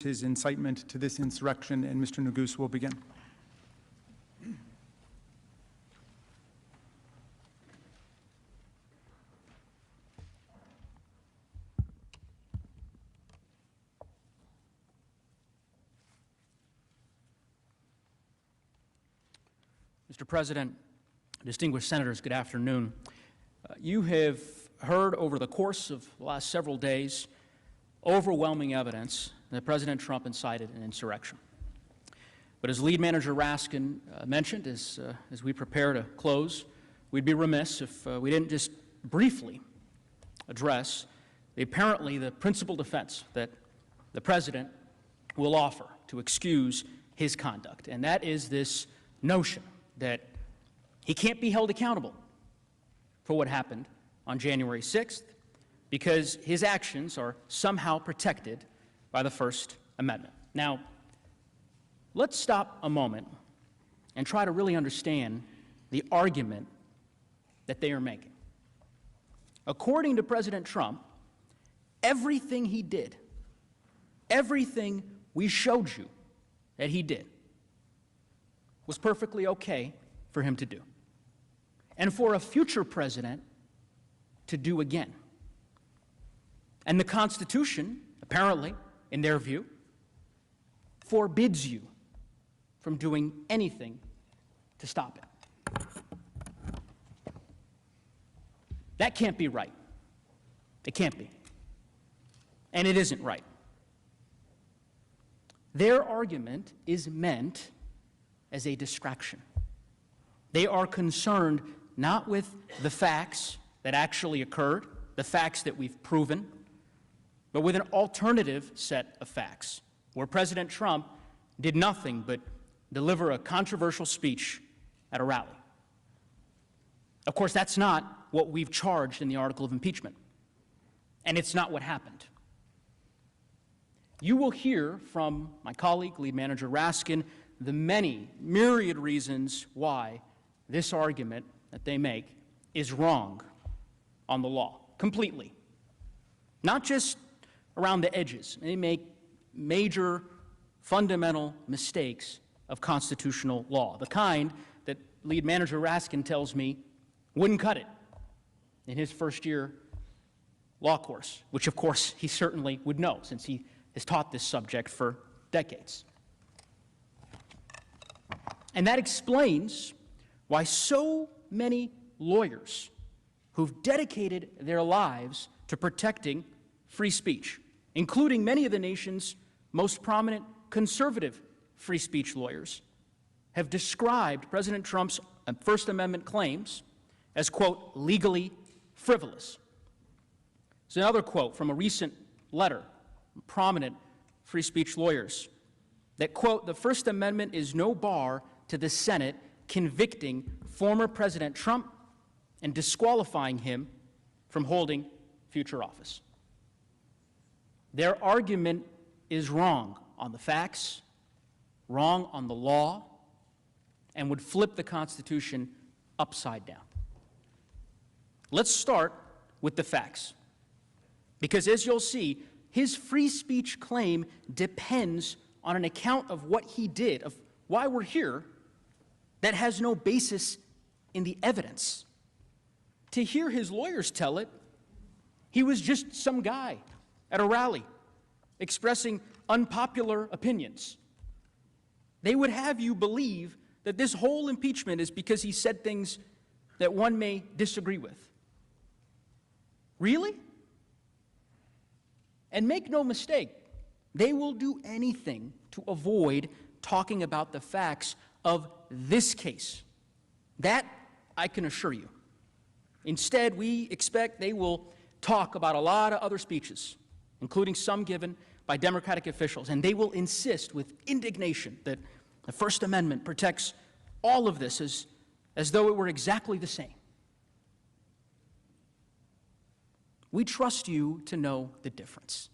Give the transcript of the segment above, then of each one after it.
his incitement to this insurrection, and Mr. Neguse will begin. Mr. President, distinguished senators, good afternoon. You have heard over the course of the last several days overwhelming evidence that President Trump incited an insurrection. But as Lead Manager Raskin mentioned, as we prepare to close, we'd be remiss if we didn't just briefly address apparently the principal defense that the President will offer to excuse his conduct, and that is this notion that he can't be held accountable for what happened on January 6th because his actions are somehow protected by the First Amendment. Now, let's stop a moment and try to really understand the argument that they are making. According to President Trump, everything he did, everything we showed you that he did, was perfectly okay for him to do, and for a future president to do again. And the Constitution, apparently, in their view, forbids you from doing anything to stop it. That can't be right. It can't be. And it isn't right. Their argument is meant as a distraction. They are concerned not with the facts that actually occurred, the facts that we've proven, but with an alternative set of facts, where President Trump did nothing but deliver a controversial speech at a rally. Of course, that's not what we've charged in the article of impeachment, and it's not what happened. You will hear from my colleague, Lead Manager Raskin, the many, myriad reasons why this argument that they make is wrong on the law, completely. Not just around the edges. They make major, fundamental mistakes of constitutional law, the kind that Lead Manager Raskin tells me wouldn't cut it in his first-year law course, which, of course, he certainly would know, since he has taught this subject for decades. And that explains why so many lawyers who've dedicated their lives to protecting free speech, including many of the nation's most prominent conservative free speech lawyers, have described President Trump's First Amendment claims as, quote, legally frivolous. There's another quote from a recent letter from prominent free speech lawyers that, quote, the First Amendment is no bar to the Senate convicting former President Trump and disqualifying him from holding future office. Their argument is wrong on the facts, wrong on the law, and would flip the Constitution upside down. Let's start with the facts, because as you'll see, his free speech claim depends on an account of what he did, of why we're here, that has no basis in the evidence. To hear his lawyers tell it, he was just some guy at a rally expressing unpopular opinions. They would have you believe that this whole impeachment is because he said things that one may disagree with. Really? And make no mistake, they will do anything to avoid talking about the facts of this case. That I can assure you. Instead, we expect they will talk about a lot of other speeches, including some given by Democratic officials, and they will insist with indignation that the First Amendment protects all of this as though it were exactly the same. We trust you to know the difference,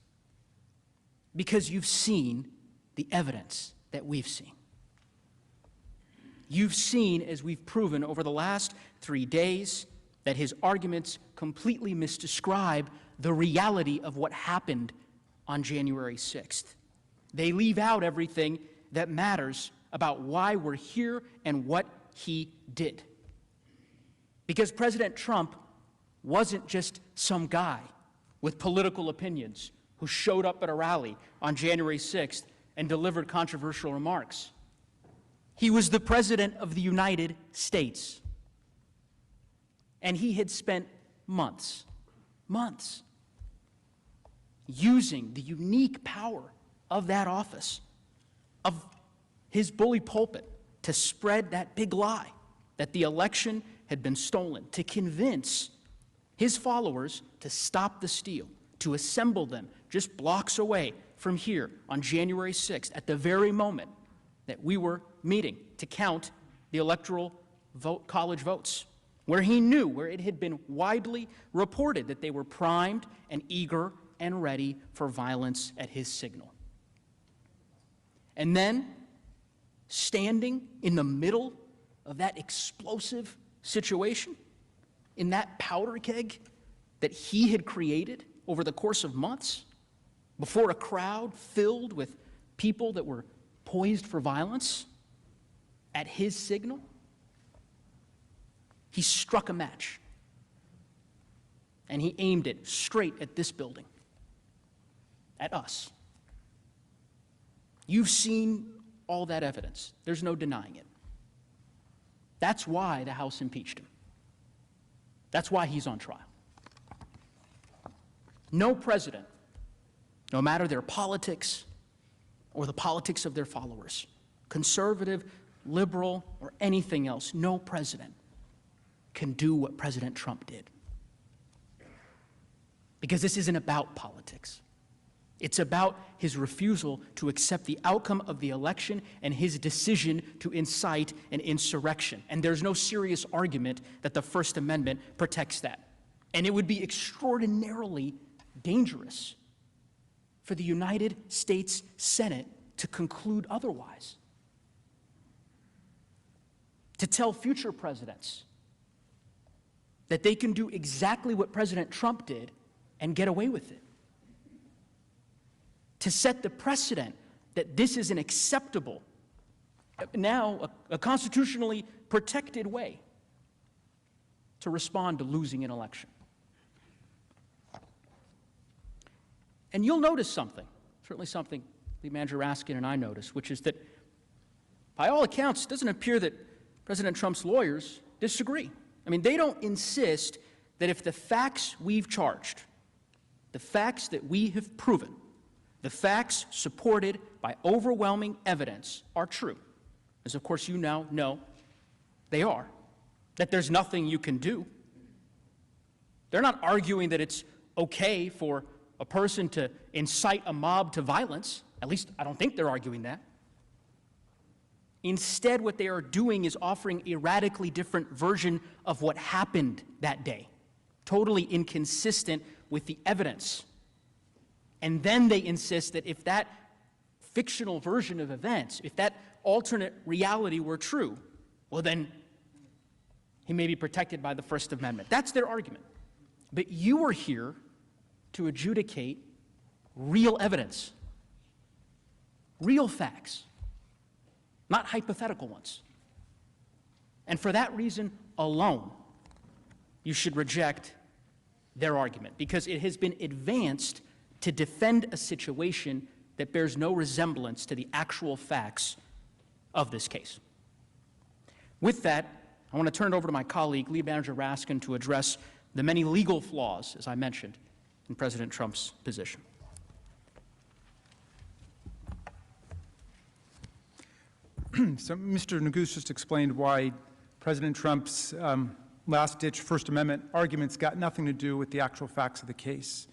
because you've seen the evidence that we've seen. You've seen, as we've proven over the last 3 days, that his arguments completely misdescribe the reality of what happened on January 6th. They leave out everything that matters about why we're here and what he did. Because President Trump wasn't just some guy with political opinions who showed up at a rally on January 6th and delivered controversial remarks. He was the President of the United States. And he had spent months, using the unique power of that office, of his bully pulpit, to spread that big lie that the election had been stolen, to convince his followers to stop the steal, to assemble them just blocks away from here on January 6th, at the very moment that we were meeting to count the electoral college votes, where he knew, where it had been widely reported that they were primed and eager and ready for violence at his signal. And then, standing in the middle of that explosive situation, in that powder keg that he had created over the course of months, before a crowd filled with people that were poised for violence, at his signal, he struck a match. And he aimed it straight at this building, at us. You've seen all that evidence. There's no denying it. That's why the House impeached him. That's why he's on trial. No president, no matter their politics or the politics of their followers, conservative, liberal, or anything else, no president can do what President Trump did. Because this isn't about politics. It's about his refusal to accept the outcome of the election and his decision to incite an insurrection. And there's no serious argument that the First Amendment protects that. And it would be extraordinarily dangerous for the United States Senate to conclude otherwise. To tell future presidents that they can do exactly what President Trump did and get away with it. To set the precedent that this is an acceptable, now a constitutionally protected way to respond to losing an election. And you'll notice something, certainly something Lead Manager Raskin and I noticed, which is that by all accounts, it doesn't appear that President Trump's lawyers disagree. I mean, they don't insist that if the facts we've charged, the facts that we have proven, the facts supported by overwhelming evidence are true, as of course you now know they are, that there's nothing you can do. They're not arguing that it's okay for a person to incite a mob to violence. At least I don't think they're arguing that. Instead, what they are doing is offering a radically different version of what happened that day, totally inconsistent with the evidence. And then they insist that if that fictional version of events, if that alternate reality were true, well then he may be protected by the First Amendment. That's their argument. But you are here to adjudicate real evidence, real facts, not hypothetical ones. And for that reason alone, you should reject their argument, because it has been advanced to defend a situation that bears no resemblance to the actual facts of this case. With that, I want to turn it over to my colleague, Lead Manager Raskin, to address the many legal flaws, as I mentioned, in President Trump's position. So Mr. Neguse just explained why President Trump's last-ditch First Amendment arguments got nothing to do with the actual facts of the case.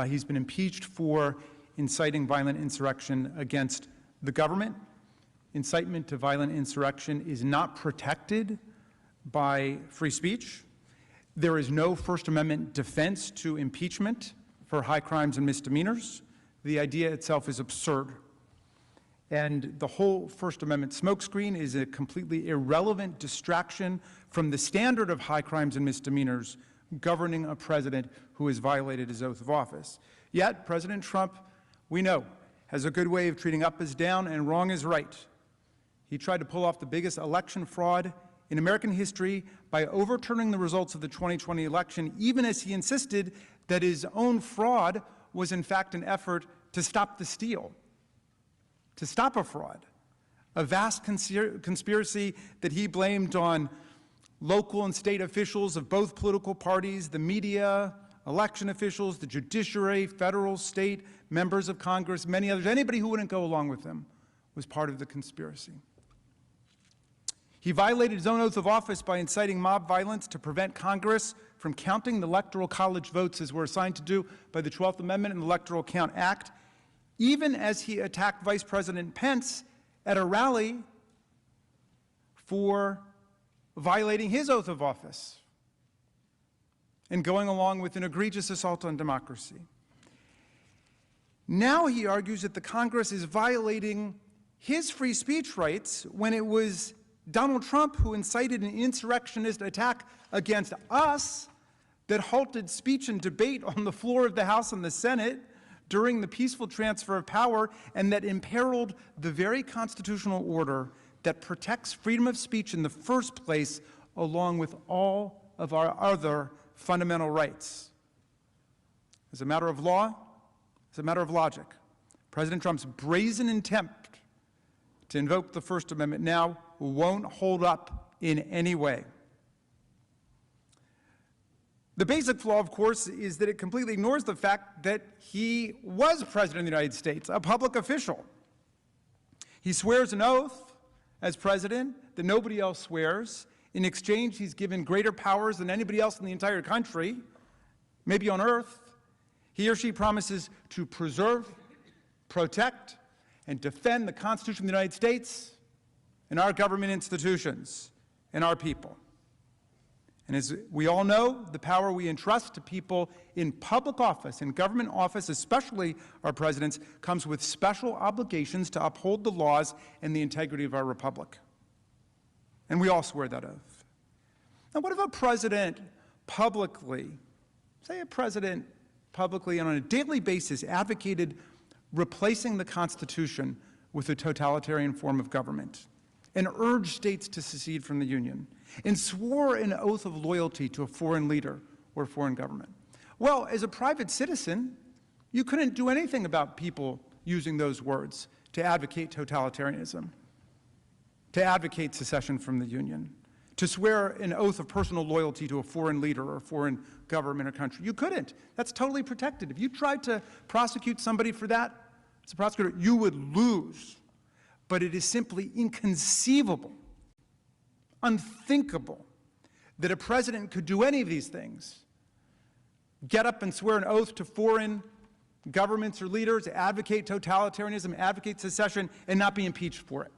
He's been impeached for inciting violent insurrection against the government. Incitement to violent insurrection is not protected by free speech. There is no First Amendment defense to impeachment for high crimes and misdemeanors. The idea itself is absurd. And the whole First Amendment smokescreen is a completely irrelevant distraction from the standard of high crimes and misdemeanors governing a president who has violated his oath of office. Yet, President Trump, we know, has a good way of treating up as down and wrong as right. He tried to pull off the biggest election fraud in American history by overturning the results of the 2020 election, even as he insisted that his own fraud was in fact an effort to stop the steal, to stop a fraud, a vast conspiracy that he blamed on local and state officials of both political parties, the media, election officials, the judiciary, federal, state, members of Congress, many others. Anybody who wouldn't go along with him was part of the conspiracy. He violated his own oath of office by inciting mob violence to prevent Congress from counting the Electoral College votes as we're assigned to do by the 12th Amendment and the Electoral Count Act, even as he attacked Vice President Pence at a rally for violating his oath of office and going along with an egregious assault on democracy. Now he argues that the Congress is violating his free speech rights when it was Donald Trump who incited an insurrectionist attack against us that halted speech and debate on the floor of the House and the Senate during the peaceful transfer of power, and that imperiled the very constitutional order that protects freedom of speech in the first place, along with all of our other fundamental rights. As a matter of law, as a matter of logic, President Trump's brazen attempt to invoke the First Amendment now won't hold up in any way. The basic flaw, of course, is that it completely ignores the fact that he was President of the United States, a public official. He swears an oath as president that nobody else swears. In exchange, he's given greater powers than anybody else in the entire country, maybe on earth. He or she promises to preserve, protect, and defend the Constitution of the United States and our government institutions and our people. And as we all know, the power we entrust to people in public office, in government office, especially our presidents, comes with special obligations to uphold the laws and the integrity of our republic. And we all swear that oath. Now, what if a president publicly, say a president publicly and on a daily basis advocated replacing the Constitution with a totalitarian form of government and urged states to secede from the Union and swore an oath of loyalty to a foreign leader or foreign government? Well, as a private citizen, you couldn't do anything about people using those words to advocate totalitarianism, to advocate secession from the Union, to swear an oath of personal loyalty to a foreign leader or a foreign government or country. You couldn't. That's totally protected. If you tried to prosecute somebody for that, as a prosecutor, you would lose. But it is simply inconceivable, unthinkable, that a president could do any of these things. Get up and swear an oath to foreign governments or leaders, advocate totalitarianism, advocate secession, and not be impeached for it.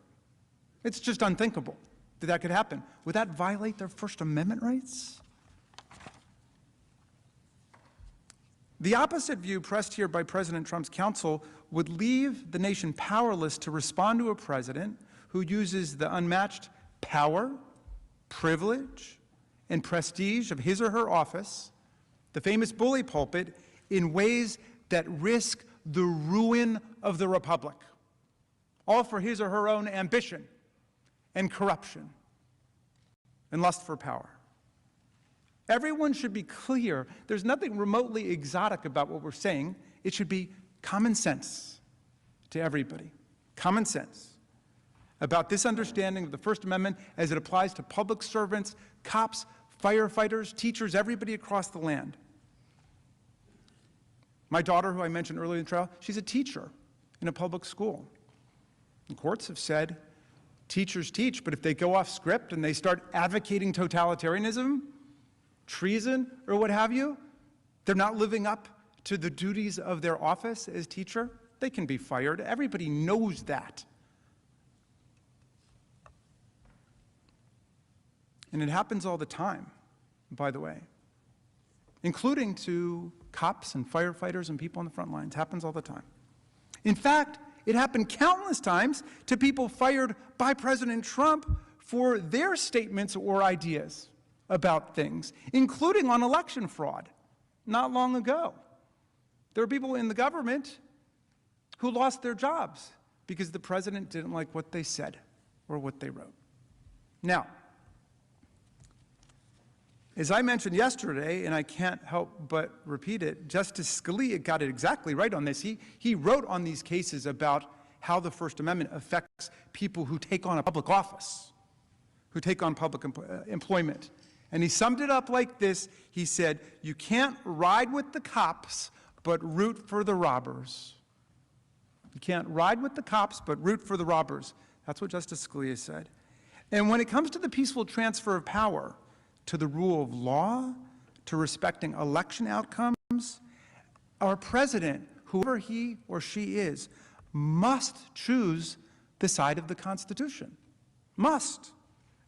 It's just unthinkable that that could happen. Would that violate their First Amendment rights? The opposite view pressed here by President Trump's counsel would leave the nation powerless to respond to a president who uses the unmatched power, privilege, and prestige of his or her office, the famous bully pulpit, in ways that risk the ruin of the republic, all for his or her own ambition and corruption and lust for power. Everyone should be clear. There's nothing remotely exotic about what we're saying. It should be common sense to everybody. Common sense about this understanding of the First Amendment as it applies to public servants, cops, firefighters, teachers, everybody across the land. My daughter, who I mentioned earlier in the trial, she's a teacher in a public school. The courts have said teachers teach, but if they go off script and they start advocating totalitarianism, treason, or what have you, they're not living up to the duties of their office as teacher, they can be fired. Everybody knows that. And it happens all the time, by the way, including to cops and firefighters and people on the front lines. It happens all the time. In fact, it happened countless times to people fired by President Trump for their statements or ideas about things, including on election fraud, not long ago. There were people in the government who lost their jobs because the president didn't like what they said or what they wrote. Now, as I mentioned yesterday, and I can't help but repeat it, Justice Scalia got it exactly right on this. He wrote on these cases about how the First Amendment affects people who take on a public office, who take on public employment. And he summed it up like this. He said, you can't ride with the cops, but root for the robbers. You can't ride with the cops, but root for the robbers. That's what Justice Scalia said. And when it comes to the peaceful transfer of power, to the rule of law, to respecting election outcomes, our president, whoever he or she is, must choose the side of the Constitution. Must.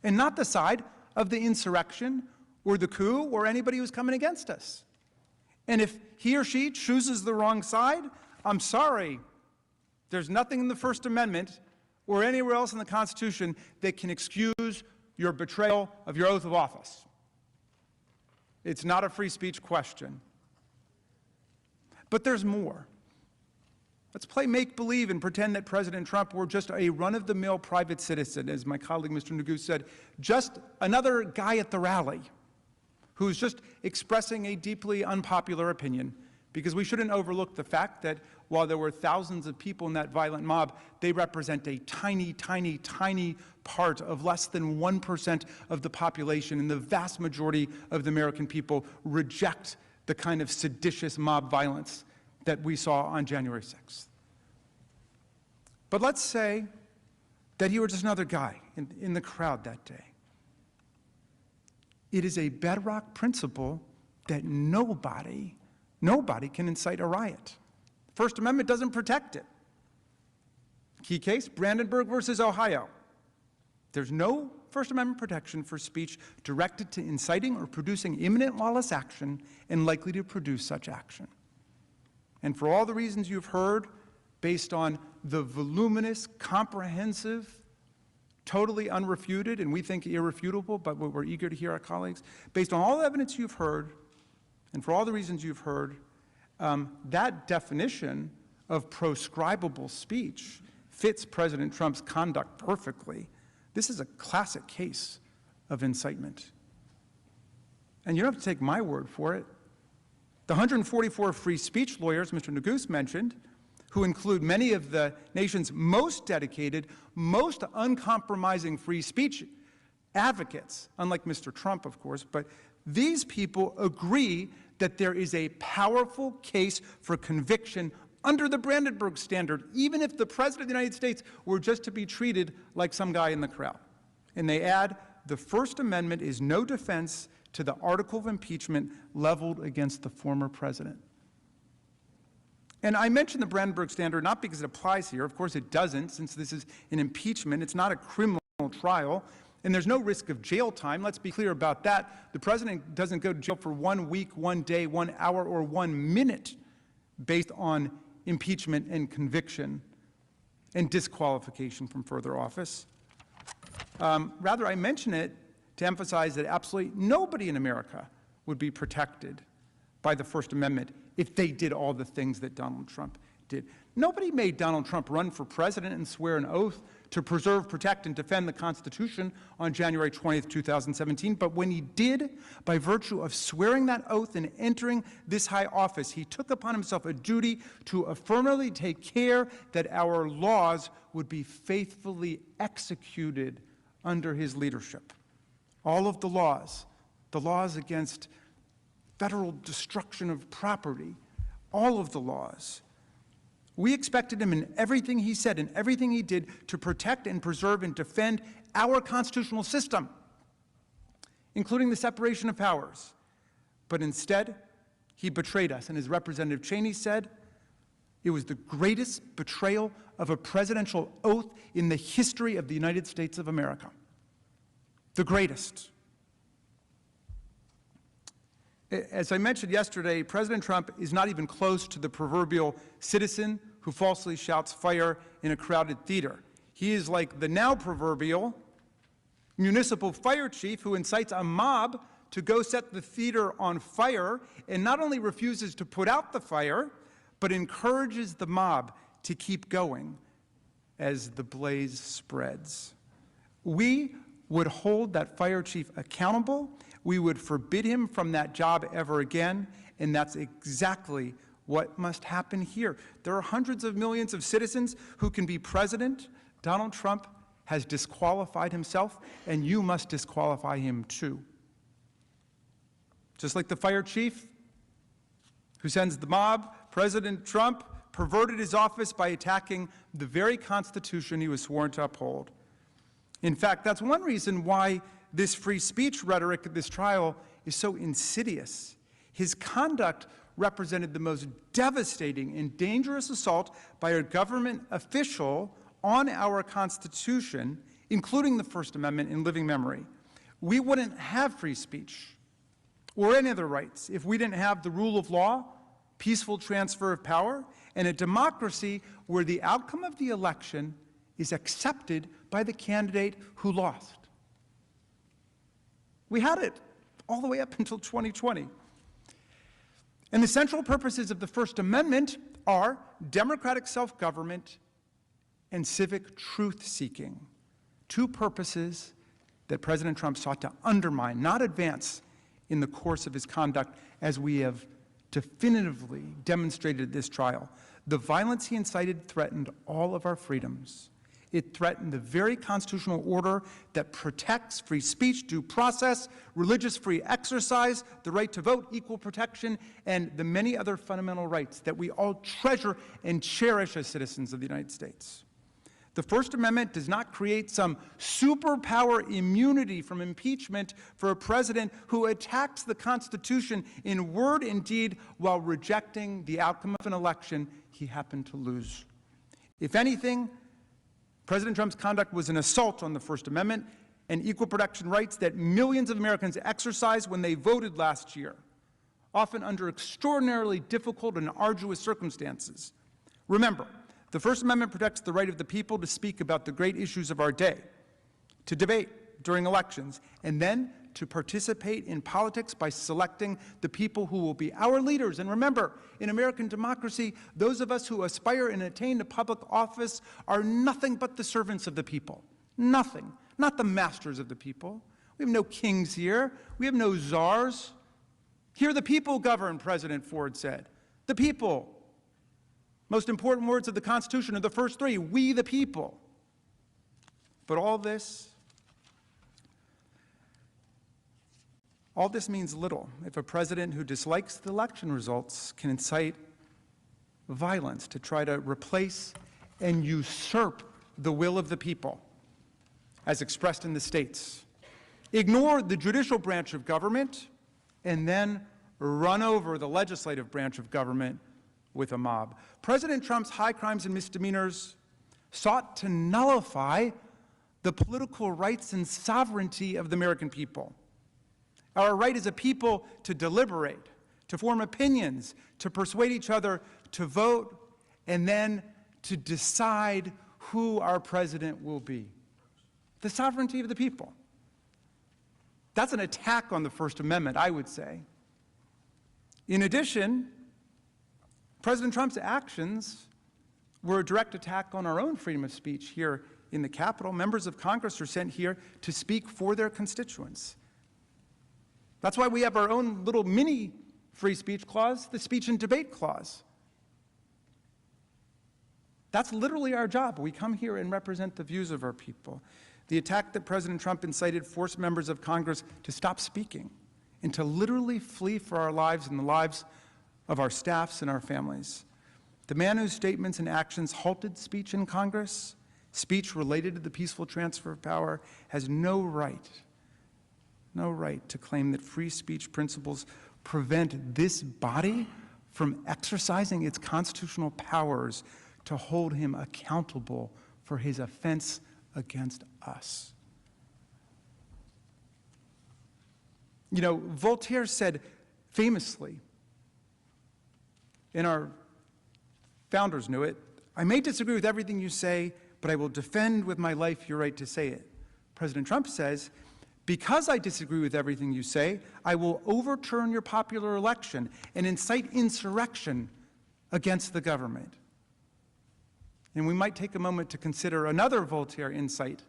And not the side of the insurrection or the coup or anybody who's coming against us. And if he or she chooses the wrong side, I'm sorry, there's nothing in the First Amendment or anywhere else in the Constitution that can excuse your betrayal of your oath of office. It's not a free speech question. But there's more. Let's play make-believe and pretend that President Trump were just a run-of-the-mill private citizen, as my colleague Mr. Nagu said, just another guy at the rally who's just expressing a deeply unpopular opinion, because we shouldn't overlook the fact that while there were thousands of people in that violent mob, they represent a tiny, tiny, tiny part of less than 1% of the population, and the vast majority of the American people reject the kind of seditious mob violence that we saw on January 6th. But let's say that you were just another guy in the crowd that day. It is a bedrock principle that nobody can incite a riot. The First Amendment doesn't protect it. Key case, Brandenburg versus Ohio. There's no First Amendment protection for speech directed to inciting or producing imminent lawless action and likely to produce such action. And for all the reasons you've heard, based on the voluminous, comprehensive, totally unrefuted, and we think irrefutable, but we're eager to hear our colleagues, based on all the evidence you've heard, and for all the reasons you've heard, that definition of proscribable speech fits President Trump's conduct perfectly. This is a classic case of incitement. And you don't have to take my word for it. The 144 free speech lawyers Mr. Nagu mentioned, who include many of the nation's most dedicated, most uncompromising free speech advocates, unlike Mr. Trump, of course, but these people agree that there is a powerful case for conviction under the Brandenburg standard, even if the President of the United States were just to be treated like some guy in the crowd. And they add, the First Amendment is no defense to the article of impeachment leveled against the former president. And I mention the Brandenburg standard not because it applies here. Of course it doesn't, since this is an impeachment. It's not a criminal trial, and there's no risk of jail time. Let's be clear about that. The president doesn't go to jail for 1 week, 1 day, 1 hour, or 1 minute based on impeachment and conviction and disqualification from further office. Rather, I mention it to emphasize that absolutely nobody in America would be protected by the First Amendment if they did all the things that Donald Trump did. Nobody made Donald Trump run for president and swear an oath to preserve, protect, and defend the Constitution on January 20th, 2017. But when he did, by virtue of swearing that oath and entering this high office, he took upon himself a duty to affirmatively take care that our laws would be faithfully executed under his leadership. All of the laws against federal destruction of property, all of the laws. We expected him in everything he said and everything he did to protect and preserve and defend our constitutional system, including the separation of powers. But instead, he betrayed us. And as Representative Cheney said, it was the greatest betrayal of a presidential oath in the history of the United States of America. The greatest. As I mentioned yesterday, President Trump is not even close to the proverbial citizen who falsely shouts fire in a crowded theater. He is like the now proverbial municipal fire chief who incites a mob to go set the theater on fire and not only refuses to put out the fire, but encourages the mob to keep going as the blaze spreads. We would hold that fire chief accountable. We would forbid him from that job ever again, and that's exactly what must happen here. There are hundreds of millions of citizens who can be president. Donald Trump has disqualified himself, and you must disqualify him too. Just like the fire chief who sends the mob, President Trump perverted his office by attacking the very Constitution he was sworn to uphold. In fact, that's one reason why this free speech rhetoric at this trial is so insidious. His conduct represented the most devastating and dangerous assault by a government official on our Constitution, including the First Amendment in living memory. We wouldn't have free speech or any other rights if we didn't have the rule of law, peaceful transfer of power, and a democracy where the outcome of the election is accepted by the candidate who lost. We had it all the way up until 2020. And the central purposes of the First Amendment are democratic self-government and civic truth-seeking, two purposes that President Trump sought to undermine, not advance, in the course of his conduct, as we have definitively demonstrated at this trial. The violence he incited threatened all of our freedoms. It threatened the very constitutional order that protects free speech, due process, religious free exercise, the right to vote, equal protection, and the many other fundamental rights that we all treasure and cherish as citizens of the United States. The First Amendment does not create some superpower immunity from impeachment for a president who attacks the Constitution in word and deed while rejecting the outcome of an election he happened to lose. If anything, President Trump's conduct was an assault on the First Amendment and equal protection rights that millions of Americans exercised when they voted last year, often under extraordinarily difficult and arduous circumstances. Remember, the First Amendment protects the right of the people to speak about the great issues of our day, to debate during elections, and then to participate in politics by selecting the people who will be our leaders. And remember, in American democracy, those of us who aspire and attain to public office are nothing but the servants of the people. Nothing. Not the masters of the people. We have no kings here. We have no czars. Here the people govern, President Ford said. The people. Most important words of the Constitution are the first three, we the people. But all this means little if a president who dislikes the election results can incite violence to try to replace and usurp the will of the people, as expressed in the states, ignore the judicial branch of government, and then run over the legislative branch of government with a mob. President Trump's high crimes and misdemeanors sought to nullify the political rights and sovereignty of the American people. Our right as a people to deliberate, to form opinions, to persuade each other to vote, and then to decide who our president will be. The sovereignty of the people. That's an attack on the First Amendment, I would say. In addition, President Trump's actions were a direct attack on our own freedom of speech here in the Capitol. Members of Congress are sent here to speak for their constituents. That's why we have our own little mini free speech clause, the speech and debate clause. That's literally our job. We come here and represent the views of our people. The attack that President Trump incited forced members of Congress to stop speaking and to literally flee for our lives and the lives of our staffs and our families. The man whose statements and actions halted speech in Congress, speech related to the peaceful transfer of power, has no right to claim that free speech principles prevent this body from exercising its constitutional powers to hold him accountable for his offense against us. You know, Voltaire said famously, and our founders knew it, I may disagree with everything you say, but I will defend with my life your right to say it. President Trump says, because I disagree with everything you say, I will overturn your popular election and incite insurrection against the government. And we might take a moment to consider another Voltaire insight,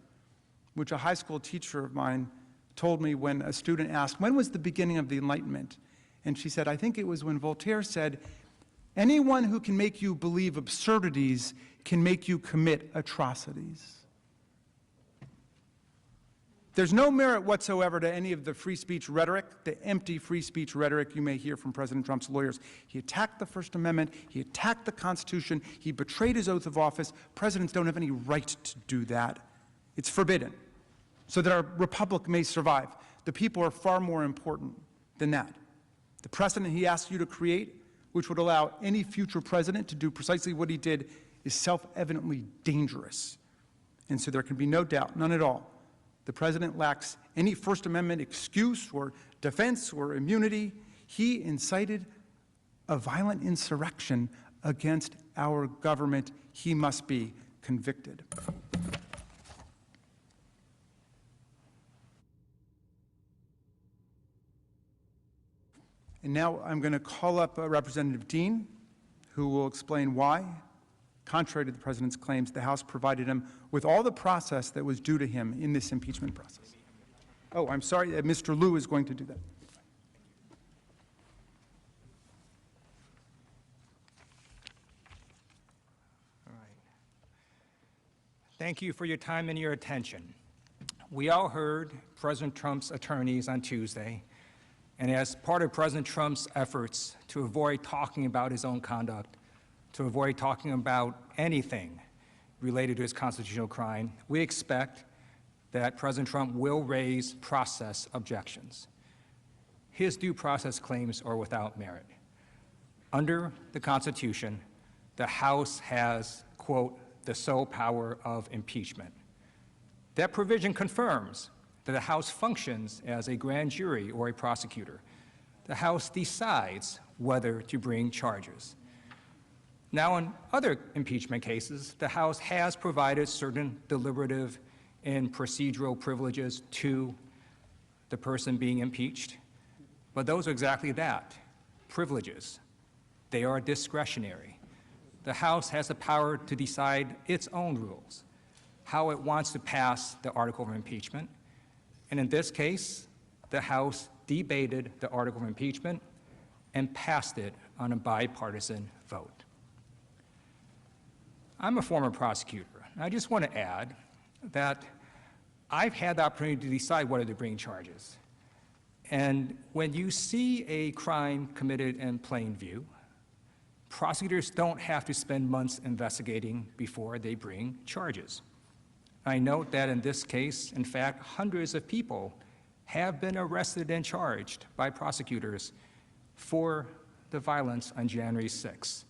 which a high school teacher of mine told me when a student asked, when was the beginning of the Enlightenment? And she said, I think it was when Voltaire said, anyone who can make you believe absurdities can make you commit atrocities. There's no merit whatsoever to any of the free speech rhetoric, the empty free speech rhetoric you may hear from President Trump's lawyers. He attacked the First Amendment, he attacked the Constitution, he betrayed his oath of office. Presidents don't have any right to do that. It's forbidden, so that our republic may survive. The people are far more important than that. The precedent he asked you to create, which would allow any future president to do precisely what he did, is self-evidently dangerous. And so there can be no doubt, none at all, the president lacks any First Amendment excuse or defense or immunity. He incited a violent insurrection against our government. He must be convicted. And now I'm going to call up Representative Dean, who will explain why, contrary to the president's claims, the House provided him with all the process that was due to him in this impeachment process. Oh, I'm sorry, Mr. Liu is going to do that. All right. Thank you for your time and your attention. We all heard President Trump's attorneys on Tuesday, and as part of President Trump's efforts to avoid talking about his own conduct, to avoid talking about anything related to his constitutional crime, we expect that President Trump will raise process objections. His due process claims are without merit. Under the Constitution, the House has, quote, the sole power of impeachment. That provision confirms that the House functions as a grand jury or a prosecutor. The House decides whether to bring charges. Now, in other impeachment cases, the House has provided certain deliberative and procedural privileges to the person being impeached, but those are exactly that, privileges. They are discretionary. The House has the power to decide its own rules, how it wants to pass the article of impeachment, and in this case, the House debated the article of impeachment and passed it on a bipartisan vote. I'm a former prosecutor, and I just want to add that I've had the opportunity to decide whether to bring charges. And when you see a crime committed in plain view, prosecutors don't have to spend months investigating before they bring charges. I note that in this case, in fact, hundreds of people have been arrested and charged by prosecutors for the violence on January 6th.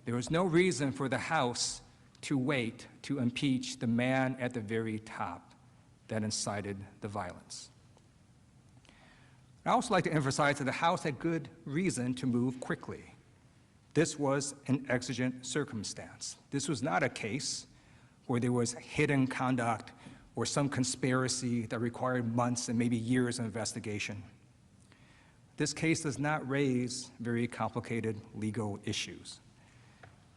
There was no reason for the House to wait to impeach the man at the very top that incited the violence. I'd also like to emphasize that the House had good reason to move quickly. This was an exigent circumstance. This was not a case where there was hidden conduct or some conspiracy that required months and maybe years of investigation. This case does not raise very complicated legal issues.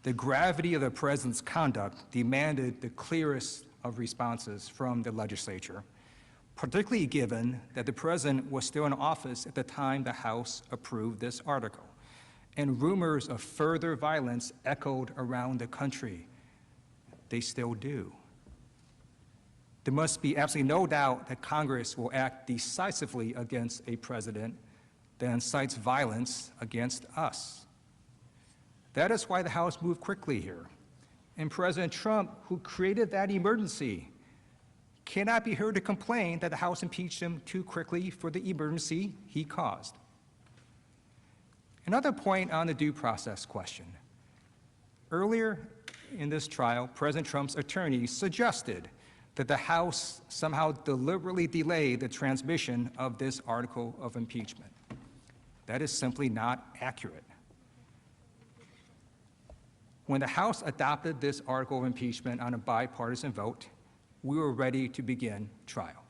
The gravity of the president's conduct demanded the clearest of responses from the legislature, particularly given that the president was still in office at the time the House approved this article, and rumors of further violence echoed around the country. They still do. There must be absolutely no doubt that Congress will act decisively against a president that incites violence against us. That is why the House moved quickly here. And President Trump, who created that emergency, cannot be heard to complain that the House impeached him too quickly for the emergency he caused. Another point on the due process question. Earlier in this trial, President Trump's attorneys suggested that the House somehow deliberately delayed the transmission of this article of impeachment. That is simply not accurate. When the House adopted this article of impeachment on a bipartisan vote, we were ready to begin trial.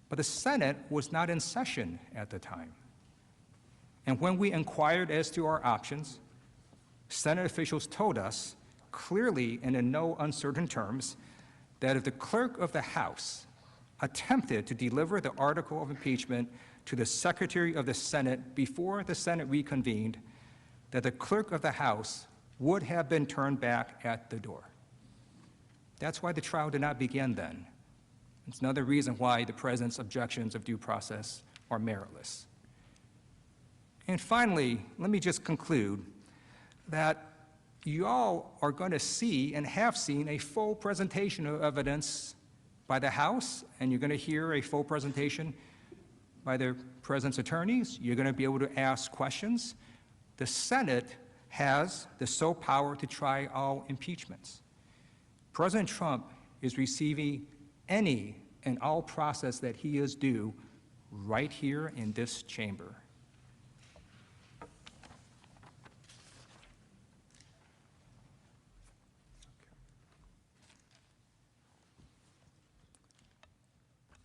But the Senate was not in session at the time. And when we inquired as to our options, Senate officials told us clearly and in no uncertain terms that if the clerk of the House attempted to deliver the article of impeachment to the Secretary of the Senate before the Senate reconvened, that the clerk of the House would have been turned back at the door. That's why the trial did not begin then. It's another reason why the President's objections of due process are meritless. And finally, let me just conclude that you all are going to see and have seen a full presentation of evidence by the House, and you're going to hear a full presentation by the President's attorneys. You're going to be able to ask questions. The Senate has the sole power to try all impeachments. President Trump is receiving any and all process that he is due right here in this chamber.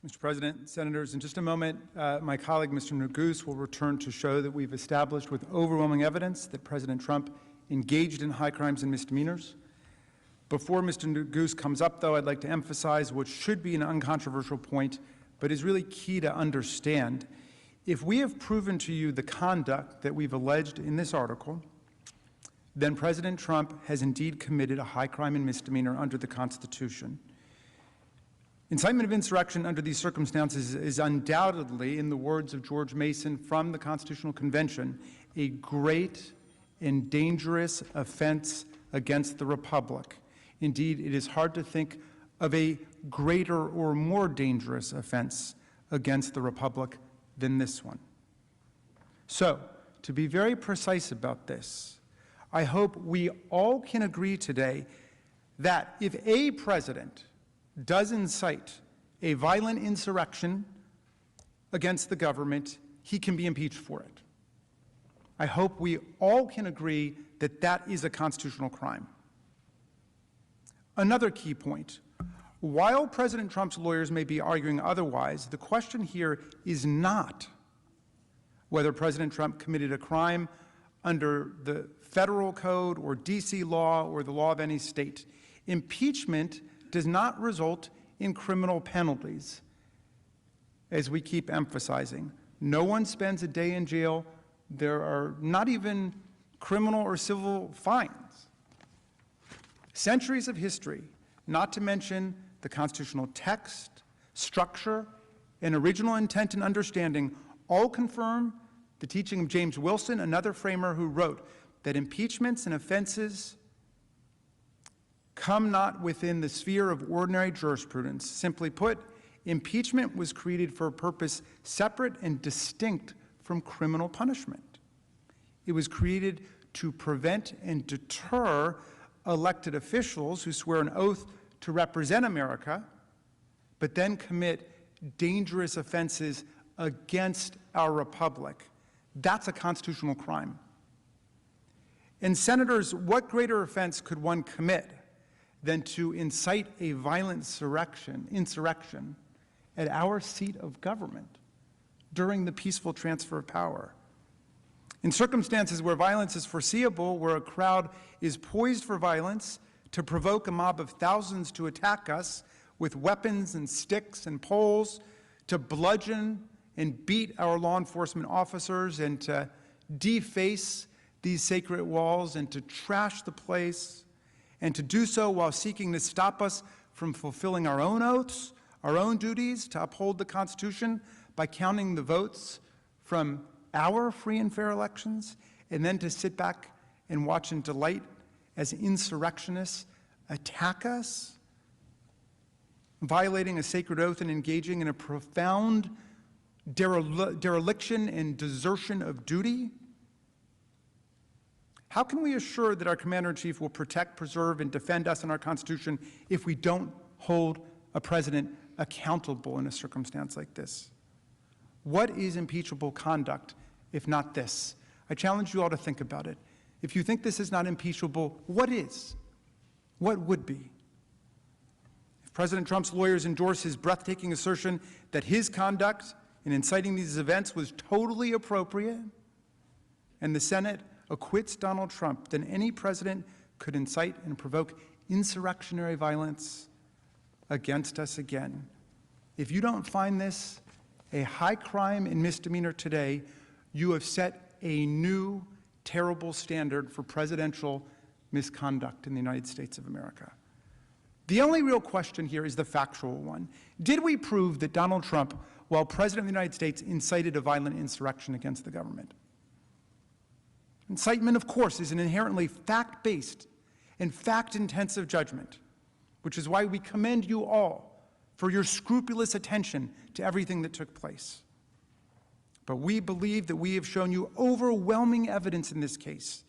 Mr. President, Senators, in just a moment, my colleague, Mr. Neguse, will return to show that we've established with overwhelming evidence that President Trump engaged in high crimes and misdemeanors. Before Mr. Neguse comes up, though, I'd like to emphasize what should be an uncontroversial point, but is really key to understand. If we have proven to you the conduct that we've alleged in this article, then President Trump has indeed committed a high crime and misdemeanor under the Constitution. Incitement of insurrection under these circumstances is undoubtedly, in the words of George Mason from the Constitutional Convention, a great and dangerous offense against the Republic. Indeed, it is hard to think of a greater or more dangerous offense against the Republic than this one. So, to be very precise about this, I hope we all can agree today that if a president does incite a violent insurrection against the government, he can be impeached for it. I hope we all can agree that that is a constitutional crime. Another key point, while President Trump's lawyers may be arguing otherwise, the question here is not whether President Trump committed a crime under the federal code or DC law or the law of any state. Impeachment does not result in criminal penalties, as we keep emphasizing. No one spends a day in jail. There are not even criminal or civil fines. Centuries of history, not to mention the constitutional text, structure, and original intent and understanding, all confirm the teaching of James Wilson, another framer who wrote that impeachments and offenses come not within the sphere of ordinary jurisprudence. Simply put, impeachment was created for a purpose separate and distinct from criminal punishment. It was created to prevent and deter elected officials who swear an oath to represent America, but then commit dangerous offenses against our republic. That's a constitutional crime. And senators, what greater offense could one commit than to incite a violent insurrection at our seat of government during the peaceful transfer of power? In circumstances where violence is foreseeable, where a crowd is poised for violence to provoke a mob of thousands to attack us with weapons and sticks and poles, to bludgeon and beat our law enforcement officers and to deface these sacred walls and to trash the place, and to do so while seeking to stop us from fulfilling our own oaths, our own duties to uphold the Constitution by counting the votes from our free and fair elections, and then to sit back and watch in delight as insurrectionists attack us, violating a sacred oath and engaging in a profound dereliction and desertion of duty? How can we assure that our Commander-in-Chief will protect, preserve, and defend us and our Constitution if we don't hold a president accountable in a circumstance like this? What is impeachable conduct if not this? I challenge you all to think about it. If you think this is not impeachable, what is? What would be? If President Trump's lawyers endorse his breathtaking assertion that his conduct in inciting these events was totally appropriate, and the Senate acquits Donald Trump, then any president could incite and provoke insurrectionary violence against us again. If you don't find this a high crime and misdemeanor today, you have set a new terrible standard for presidential misconduct in the United States of America. The only real question here is the factual one. Did we prove that Donald Trump, while President of the United States, incited a violent insurrection against the government? Incitement, of course, is an inherently fact-based and fact-intensive judgment, which is why we commend you all for your scrupulous attention to everything that took place. But we believe that we have shown you overwhelming evidence in this case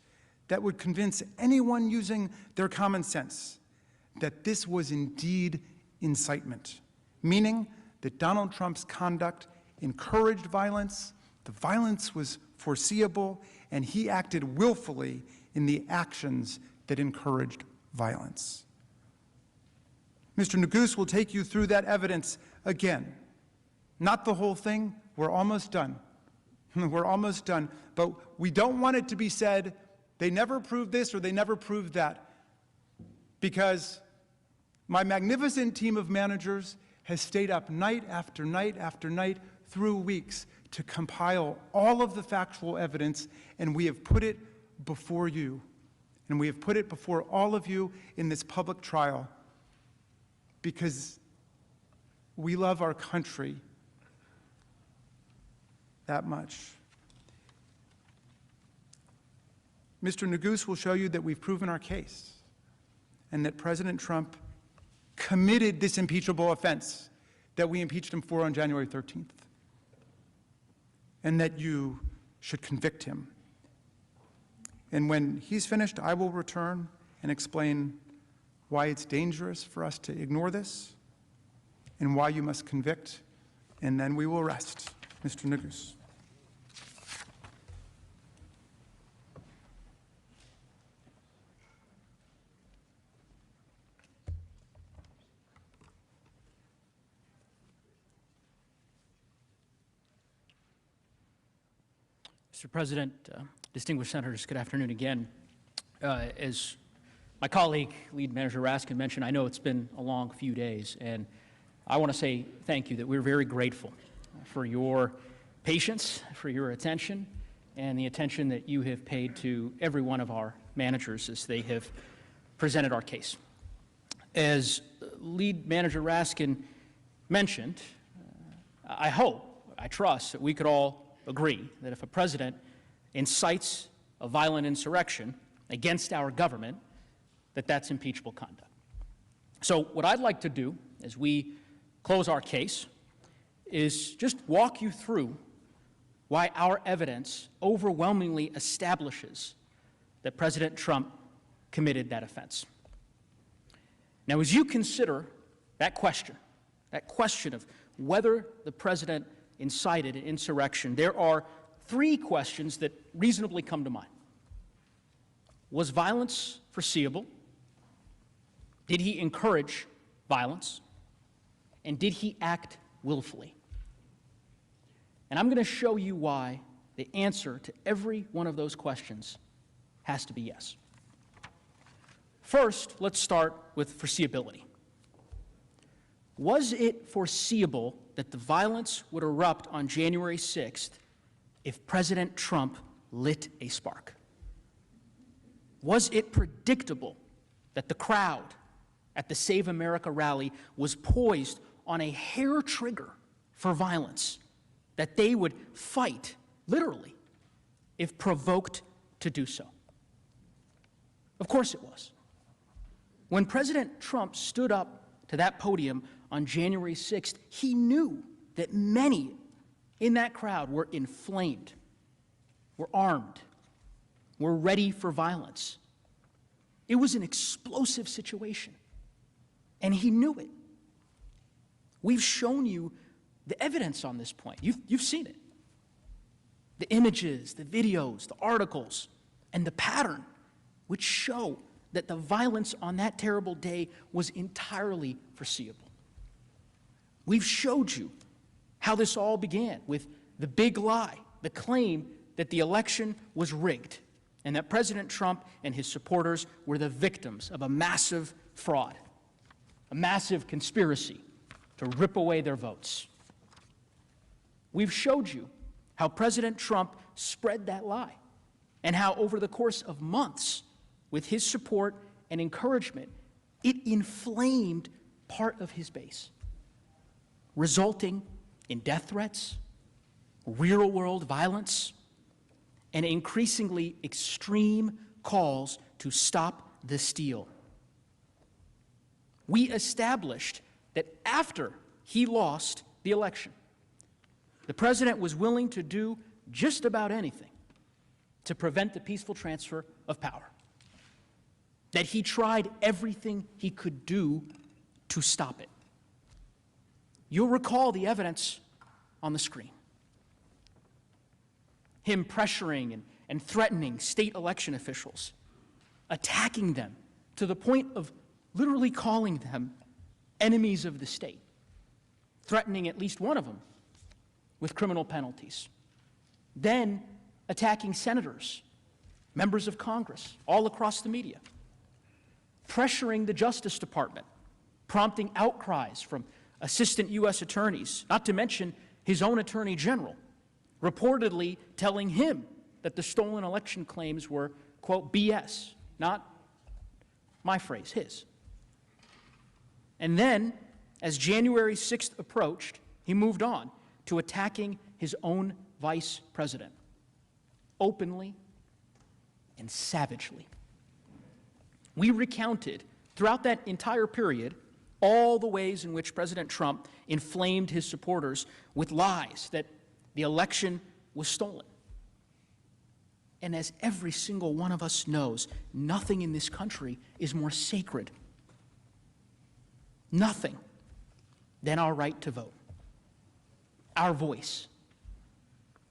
that would convince anyone using their common sense that this was indeed incitement, meaning that Donald Trump's conduct encouraged violence, the violence was foreseeable, and he acted willfully in the actions that encouraged violence. Mr. Neguse will take you through that evidence again. Not the whole thing, we're almost done. We're almost done, but we don't want it to be said, they never proved this or they never proved that, because my magnificent team of managers has stayed up night after night after night through weeks to compile all of the factual evidence, and we have put it before you, and we have put it before all of you in this public trial, because we love our country that much. Mr. Neguse will show you that we've proven our case and that President Trump committed this impeachable offense that we impeached him for on January 13th, and that you should convict him. And when he's finished, I will return and explain why it's dangerous for us to ignore this and why you must convict, and then we will rest. Mr. Neguse. Mr. President, distinguished senators, good afternoon again. As my colleague, Lead Manager Raskin, mentioned, I know it's been a long few days, and I want to say thank you, that we're very grateful for your patience, for your attention, and the attention that you have paid to every one of our managers as they have presented our case. As Lead Manager Raskin mentioned, I hope, I trust that we could all agree that if a president incites a violent insurrection against our government, that that's impeachable conduct. So what I'd like to do as we close our case is just walk you through why our evidence overwhelmingly establishes that President Trump committed that offense. Now, as you consider that question of whether the president incited an insurrection, there are three questions that reasonably come to mind. Was violence foreseeable? Did he encourage violence? And did he act willfully? And I'm going to show you why the answer to every one of those questions has to be yes. First, let's start with foreseeability. Was it foreseeable that the violence would erupt on January 6th if President Trump lit a spark? Was it predictable that the crowd at the Save America rally was poised on a hair trigger for violence, that they would fight, literally, if provoked to do so? Of course it was. When President Trump stood up to that podium on January 6th, he knew that many in that crowd were inflamed, were armed, were ready for violence. It was an explosive situation, and he knew it. We've shown you the evidence on this point. You've seen it. The images, the videos, the articles, and the pattern, which show that the violence on that terrible day was entirely foreseeable. We've showed you how this all began with the big lie, the claim that the election was rigged, and that President Trump and his supporters were the victims of a massive fraud, a massive conspiracy to rip away their votes. We've showed you how President Trump spread that lie, and how over the course of months, with his support and encouragement, it inflamed part of his base, resulting in death threats, real-world violence, and increasingly extreme calls to stop the steal. We established that after he lost the election, the president was willing to do just about anything to prevent the peaceful transfer of power, that he tried everything he could do to stop it. You'll recall the evidence on the screen. Him pressuring and threatening state election officials, attacking them to the point of literally calling them enemies of the state, threatening at least one of them with criminal penalties. Then attacking senators, members of Congress, all across the media, pressuring the Justice Department, prompting outcries from assistant U.S. attorneys, not to mention his own attorney general, reportedly telling him that the stolen election claims were, quote, BS, not my phrase, his. And then, as January 6th approached, he moved on to attacking his own vice president, openly and savagely. We recounted throughout that entire period all the ways in which President Trump inflamed his supporters with lies that the election was stolen. And as every single one of us knows, nothing in this country is more sacred, nothing, than our right to vote, our voice.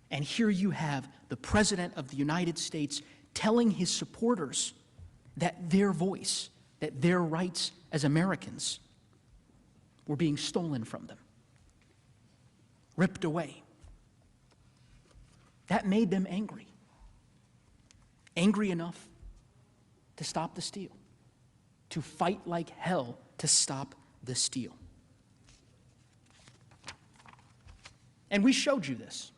And here you have the President of the United States telling his supporters that their voice, that their rights as Americans were being stolen from them, ripped away. That made them angry. Angry enough to stop the steal, to fight like hell to stop the steal. And we showed you this.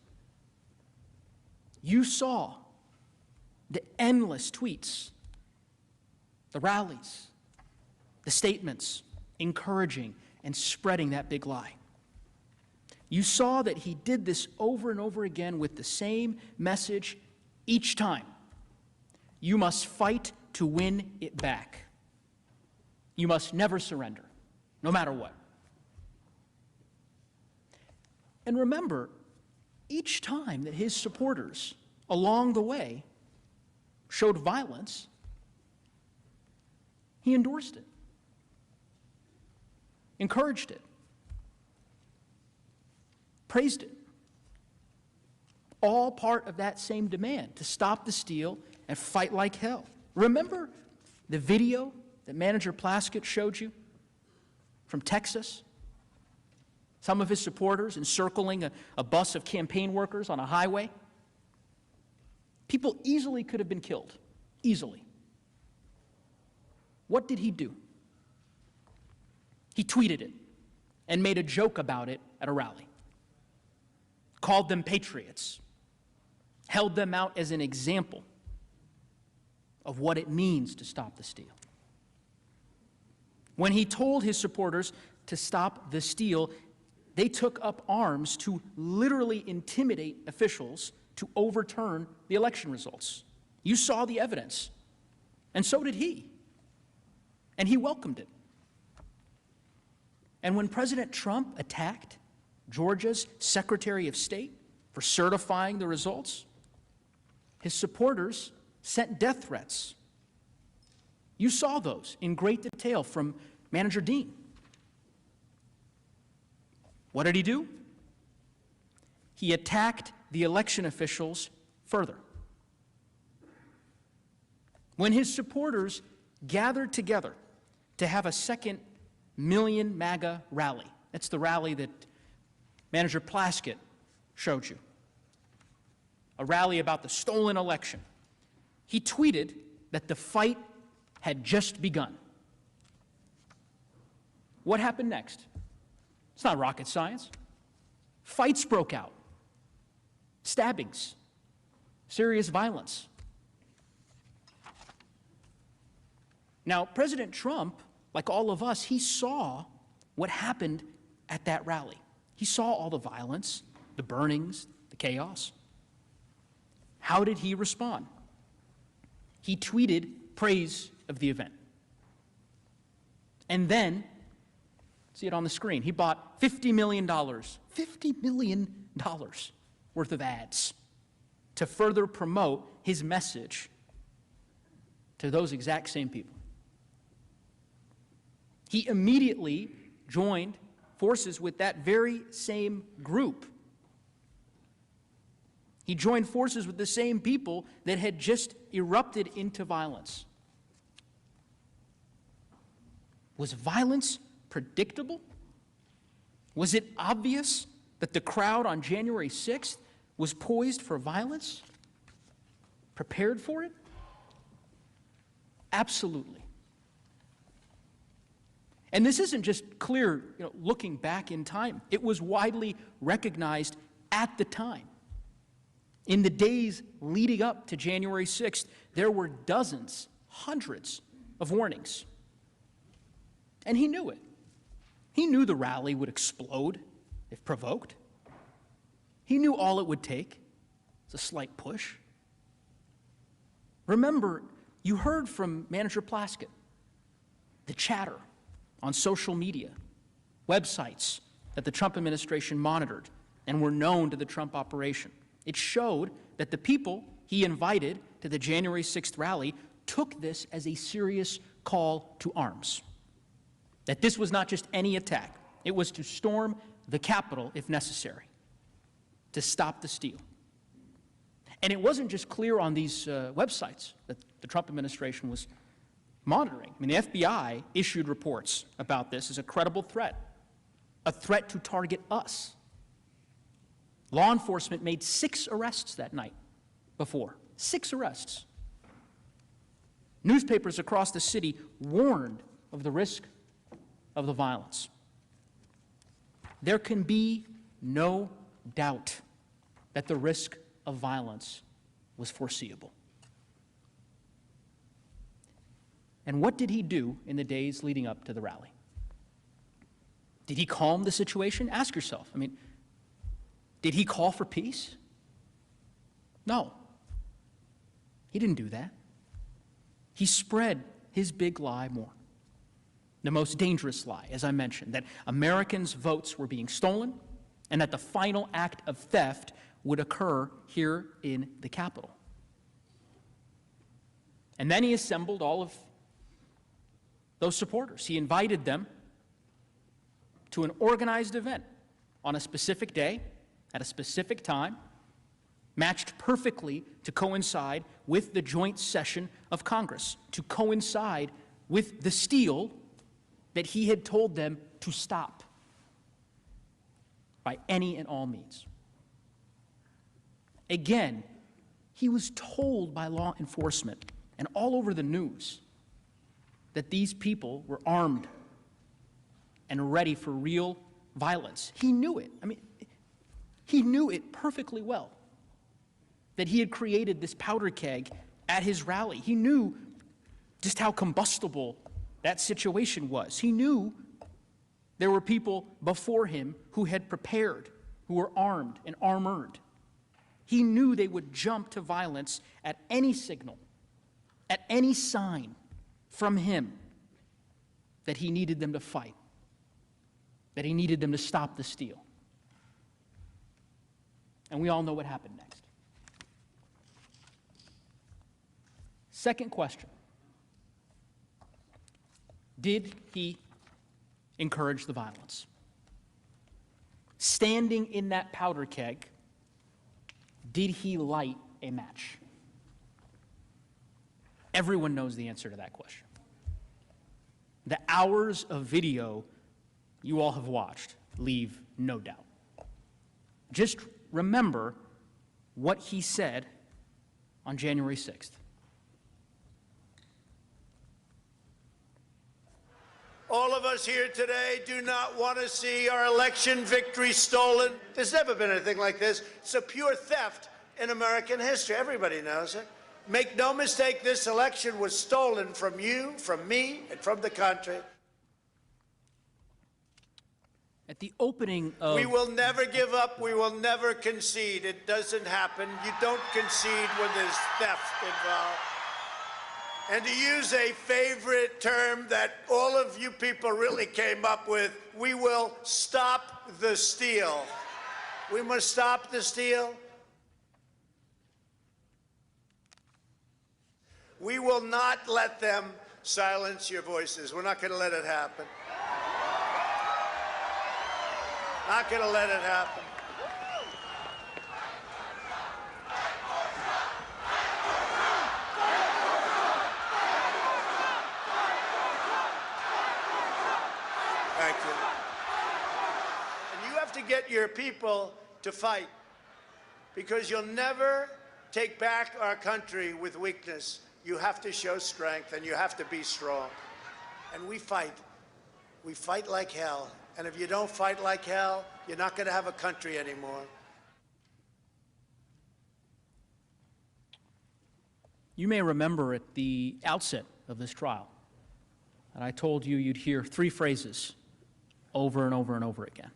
You saw the endless tweets, the rallies, the statements encouraging and spreading that big lie. You saw that he did this over and over again with the same message each time. You must fight to win it back. You must never surrender, no matter what. And remember, each time that his supporters along the way showed violence, he endorsed it, encouraged it, praised it. All part of that same demand to stop the steal and fight like hell. Remember the video that Manager Plaskett showed you from Texas? Some of his supporters encircling a bus of campaign workers on a highway. People easily could have been killed, easily. What did he do? He tweeted it and made a joke about it at a rally. Called them patriots. Held them out as an example of what it means to stop the steal. When he told his supporters to stop the steal, they took up arms to literally intimidate officials to overturn the election results. You saw the evidence, and so did he. And he welcomed it. And when President Trump attacked Georgia's Secretary of State for certifying the results, his supporters sent death threats. You saw those in great detail from Manager Dean. What did he do? He attacked the election officials further. When his supporters gathered together to have a second Million MAGA rally, that's the rally that Manager Plaskett showed you, a rally about the stolen election, He tweeted that the fight had just begun. What happened next? It's not rocket science. Fights broke out. Stabbings. Serious violence. Now, President Trump, like all of us, he saw what happened at that rally. He saw all the violence, the burnings, the chaos. How did he respond? He tweeted praise of the event. And then, see it on the screen, he bought $50 million worth of ads to further promote his message to those exact same people. He immediately joined forces with that very same group. He joined forces with the same people that had just erupted into violence. Was violence predictable? Was it obvious that the crowd on January 6th was poised for violence? Prepared for it? Absolutely. And this isn't just clear, looking back in time. It was widely recognized at the time. In the days leading up to January 6th, there were dozens, hundreds of warnings. And he knew it. He knew the rally would explode if provoked. He knew all it would take was a slight push. Remember, you heard from Manager Plaskett, the chatter on social media, websites that the Trump administration monitored and were known to the Trump operation. It showed that the people he invited to the January 6th rally took this as a serious call to arms. That this was not just any attack. It was to storm the Capitol if necessary, to stop the steal. And it wasn't just clear on these websites that the Trump administration was monitoring. The FBI issued reports about this as a credible threat to target us. Law enforcement made 6 arrests that night before. 6 arrests. Newspapers across the city warned of the risk of the violence. There can be no doubt that the risk of violence was foreseeable. And what did he do in the days leading up to the rally? Did he calm the situation? Ask yourself. Did he call for peace? No. He didn't do that. He spread his big lie more. The most dangerous lie, as I mentioned, that Americans' votes were being stolen and that the final act of theft would occur here in the Capitol. And then he assembled all of those supporters. He invited them to an organized event on a specific day, at a specific time, matched perfectly to coincide with the joint session of Congress, to coincide with the steal that he had told them to stop by any and all means. Again, he was told by law enforcement and all over the news that these people were armed and ready for real violence. He knew it. He knew it perfectly well, that he had created this powder keg at his rally. He knew just how combustible that situation was. He knew there were people before him who had prepared, who were armed and armored. He knew they would jump to violence at any signal, at any sign from him that he needed them to fight, that he needed them to stop the steal. And we all know what happened next. Second question. Did he encourage the violence? Standing in that powder keg, did he light a match? Everyone knows the answer to that question. The hours of video you all have watched leave no doubt. Just remember what he said on January 6th. All of us here today do not want to see our election victory stolen. There's never been anything like this. It's a pure theft in American history. Everybody knows it. Make no mistake, this election was stolen from you, from me, and from the country. At the opening of... We will never give up. We will never concede. It doesn't happen. You don't concede when there's theft involved. And to use a favorite term that all of you people really came up with, we will stop the steal. We must stop the steal. We will not let them silence your voices. We're not going to let it happen. Not going to let it happen. Thank you. And you have to get your people to fight, because you'll never take back our country with weakness. You have to show strength, and you have to be strong. And we fight. We fight like hell. And if you don't fight like hell, you're not going to have a country anymore. You may remember at the outset of this trial that I told you you'd hear three phrases over and over and over again.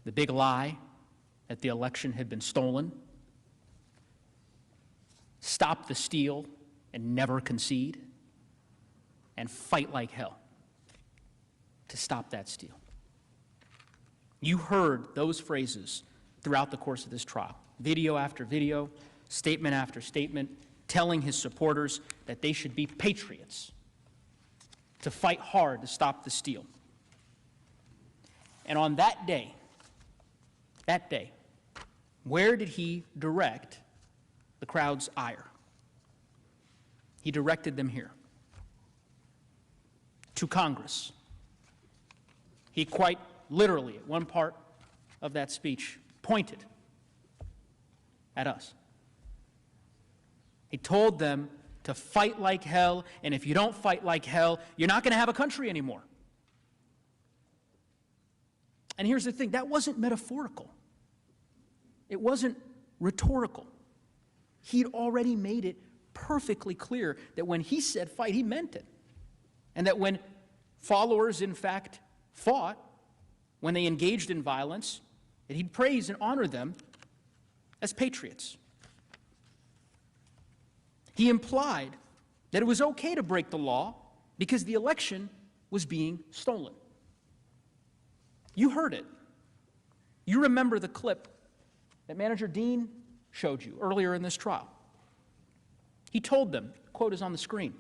The big lie that the election had been stolen, stop the steal and never concede, and fight like hell to stop that steal. You heard those phrases throughout the course of this trial, video after video, statement after statement, telling his supporters that they should be patriots, to fight hard to stop the steal. And on that day, where did he direct the crowd's ire? He directed them here, to Congress. He quite literally, at one part of that speech, pointed at us. He told them to fight like hell, and if you don't fight like hell, you're not going to have a country anymore. And here's the thing, that wasn't metaphorical. It wasn't rhetorical. He'd already made it perfectly clear that when he said fight, he meant it. And that when followers, in fact, fought, when they engaged in violence, that he'd praise and honor them as patriots. He implied that it was okay to break the law because the election was being stolen. You heard it. You remember the clip that Manager Dean showed you earlier in this trial. He told them, the quote is on the screen,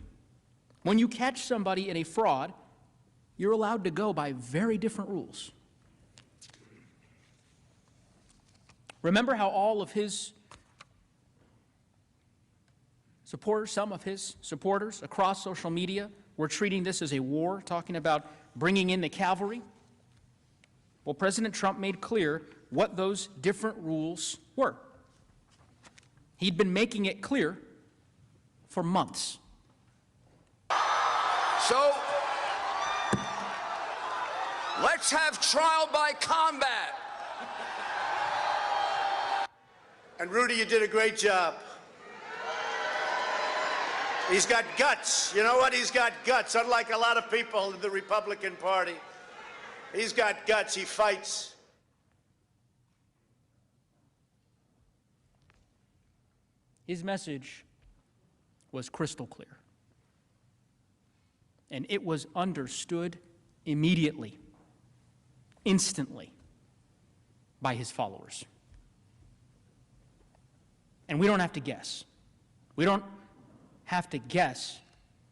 when you catch somebody in a fraud, you're allowed to go by very different rules. Remember how all of his supporters, some of his supporters across social media were treating this as a war, talking about bringing in the cavalry? Well, President Trump made clear what those different rules were. He'd been making it clear for months. So, let's have trial by combat. And Rudy, you did a great job. He's got guts. You know what? He's got guts, unlike a lot of people in the Republican Party. He's got guts. He fights. His message was crystal clear. And it was understood immediately, instantly, by his followers. And we don't have to guess. We don't have to guess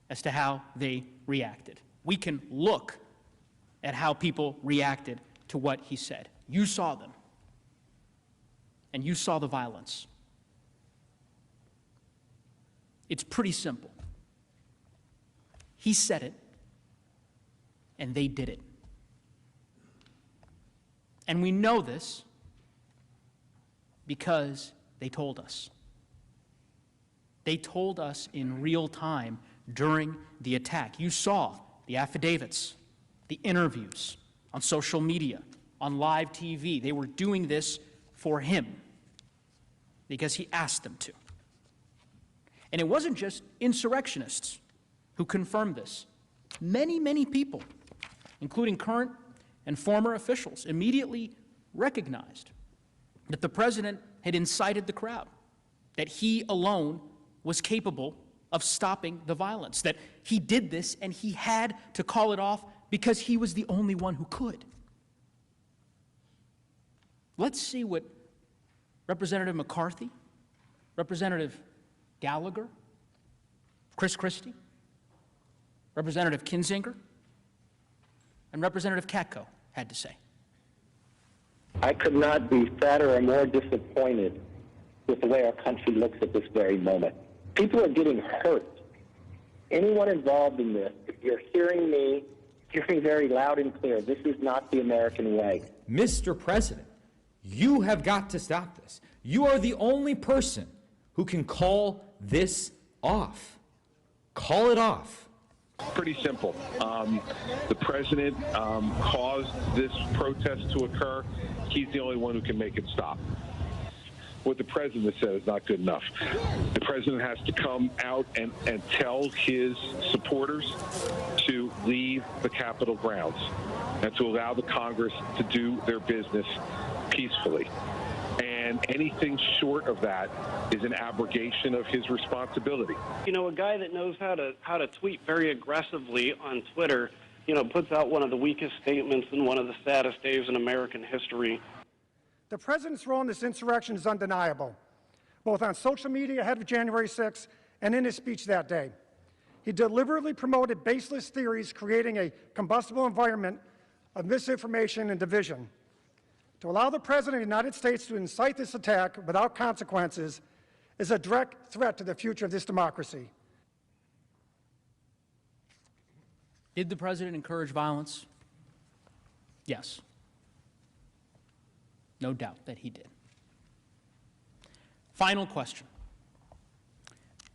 as to how they reacted. We can look at how people reacted to what he said. You saw them. And you saw the violence. It's pretty simple. He said it, and they did it. And we know this because they told us. They told us in real time during the attack. You saw the affidavits the interviews, on social media, on live TV. They were doing this for him because he asked them to. And it wasn't just insurrectionists who confirmed this. Many, many people, including current and former officials, immediately recognized that the president had incited the crowd, that he alone was capable of stopping the violence, that he did this and he had to call it off because he was the only one who could. Let's see what Representative McCarthy, Representative Gallagher, Chris Christie, Representative Kinzinger, and Representative Katko had to say. I could not be sadder or more disappointed with the way our country looks at this very moment. People are getting hurt. Anyone involved in this, if you're hearing me, hear me very loud and clear. This is not the American way. Mr. President, you have got to stop this. You are the only person who can call this off. Call it off. Pretty simple. The president caused this protest to occur. He's the only one who can make it stop. What the president said is not good enough. The president has to come out and tell his supporters to leave the Capitol grounds and to allow the Congress to do their business peacefully. And anything short of that is an abrogation of his responsibility. You know, a guy that knows how to tweet very aggressively on Twitter, puts out one of the weakest statements in one of the saddest days in American history. The president's role in this insurrection is undeniable, both on social media ahead of January 6th and in his speech that day. He deliberately promoted baseless theories, creating a combustible environment of misinformation and division. To allow the President of the United States to incite this attack without consequences is a direct threat to the future of this democracy. Did the president encourage violence? Yes. No doubt that he did. Final question.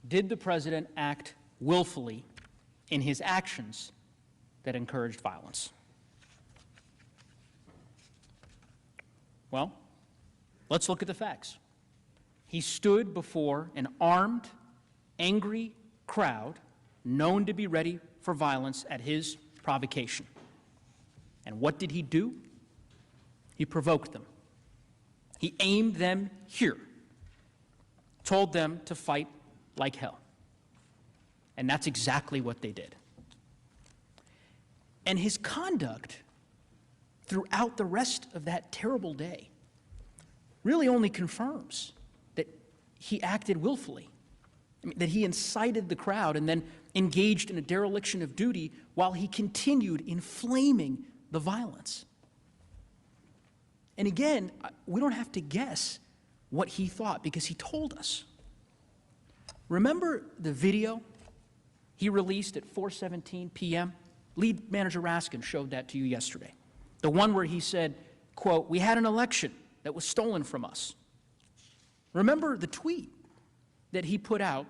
Did the president act willfully in his actions that encouraged violence? Well, let's look at the facts. He stood before an armed, angry crowd known to be ready for violence at his provocation. And what did he do? He provoked them. He aimed them here, told them to fight like hell. And that's exactly what they did. And his conduct throughout the rest of that terrible day really only confirms that he acted willfully. I mean, that he incited the crowd and then engaged in a dereliction of duty while he continued inflaming the violence. And again, we don't have to guess what he thought because he told us. Remember the video he released at 4:17 p.m.? Lead Manager Raskin showed that to you yesterday. The one where he said, quote, "We had an election that was stolen from us." Remember the tweet that he put out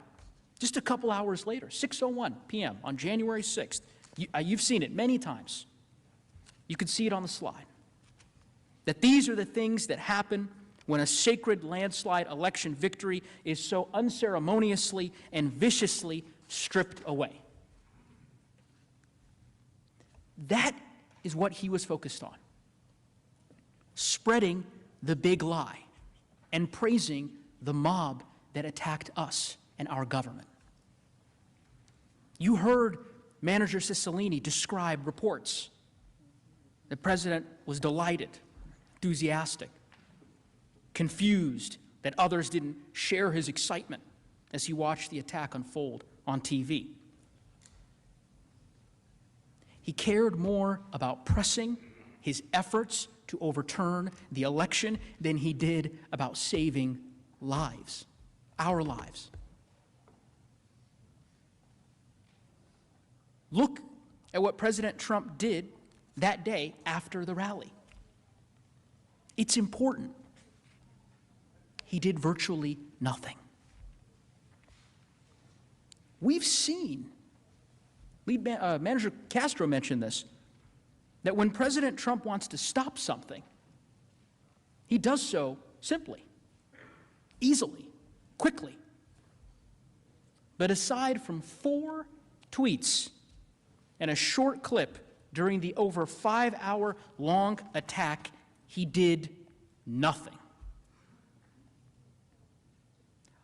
just a couple hours later, 6:01 p.m. on January 6th. You've seen it many times. You can see it on the slide. That these are the things that happen when a sacred landslide election victory is so unceremoniously and viciously stripped away. That is what he was focused on. Spreading the big lie and praising the mob that attacked us and our government. You heard Manager Cicilline describe reports. The president was delighted, enthusiastic, confused that others didn't share his excitement as he watched the attack unfold on TV. He cared more about pressing his efforts to overturn the election than he did about saving lives, our lives. Look at what President Trump did that day after the rally. It's important. He did virtually nothing. We've seen, Manager Castro mentioned this, that when President Trump wants to stop something, he does so simply, easily, quickly. But aside from 4 tweets and a short clip during the over 5-hour-long attack, he did nothing.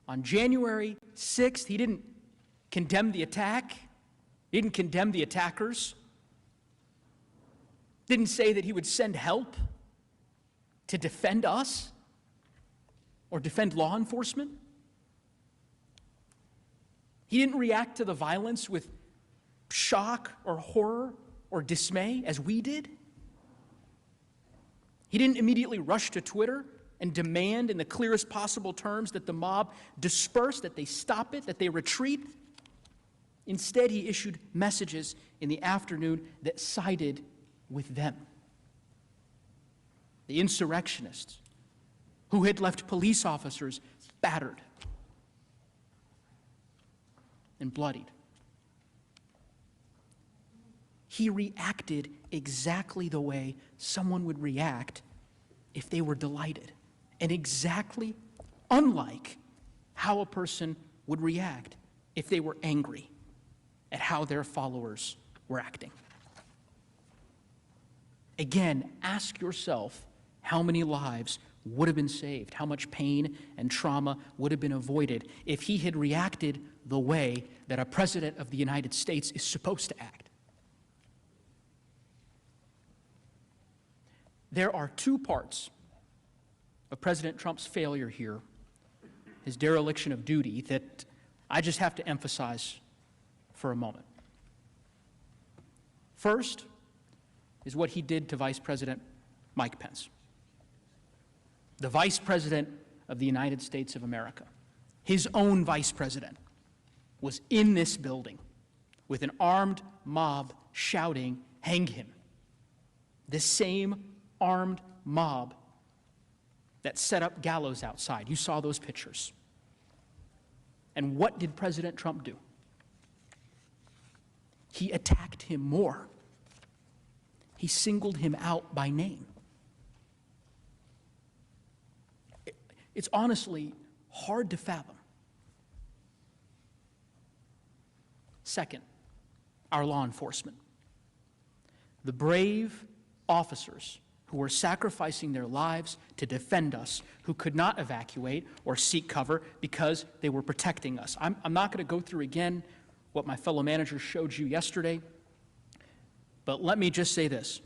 On January 6th, he didn't condemn the attack, he didn't condemn the attackers, didn't say that he would send help to defend us or defend law enforcement. He didn't react to the violence with shock or horror or dismay as we did. He didn't immediately rush to Twitter and demand in the clearest possible terms that the mob disperse, that they stop it, that they retreat. Instead, he issued messages in the afternoon that sided with them. The insurrectionists who had left police officers battered and bloodied. He reacted exactly the way someone would react if they were delighted, and exactly unlike how a person would react if they were angry at how their followers were acting. Again, ask yourself how many lives would have been saved, how much pain and trauma would have been avoided if he had reacted the way that a president of the United States is supposed to act. There are 2 parts of President Trump's failure here, his dereliction of duty, that I just have to emphasize for a moment. First is what he did to Vice President Mike Pence, the Vice President of the United States of America. His own Vice President was in this building with an armed mob shouting, "Hang him." The same armed mob that set up gallows outside. You saw those pictures. And what did President Trump do? He attacked him more. He singled him out by name. It's honestly hard to fathom. Second, our law enforcement. The brave officers who were sacrificing their lives to defend us, who could not evacuate or seek cover because they were protecting us. I'm not going to go through again what my fellow managers showed you yesterday, but let me just say this.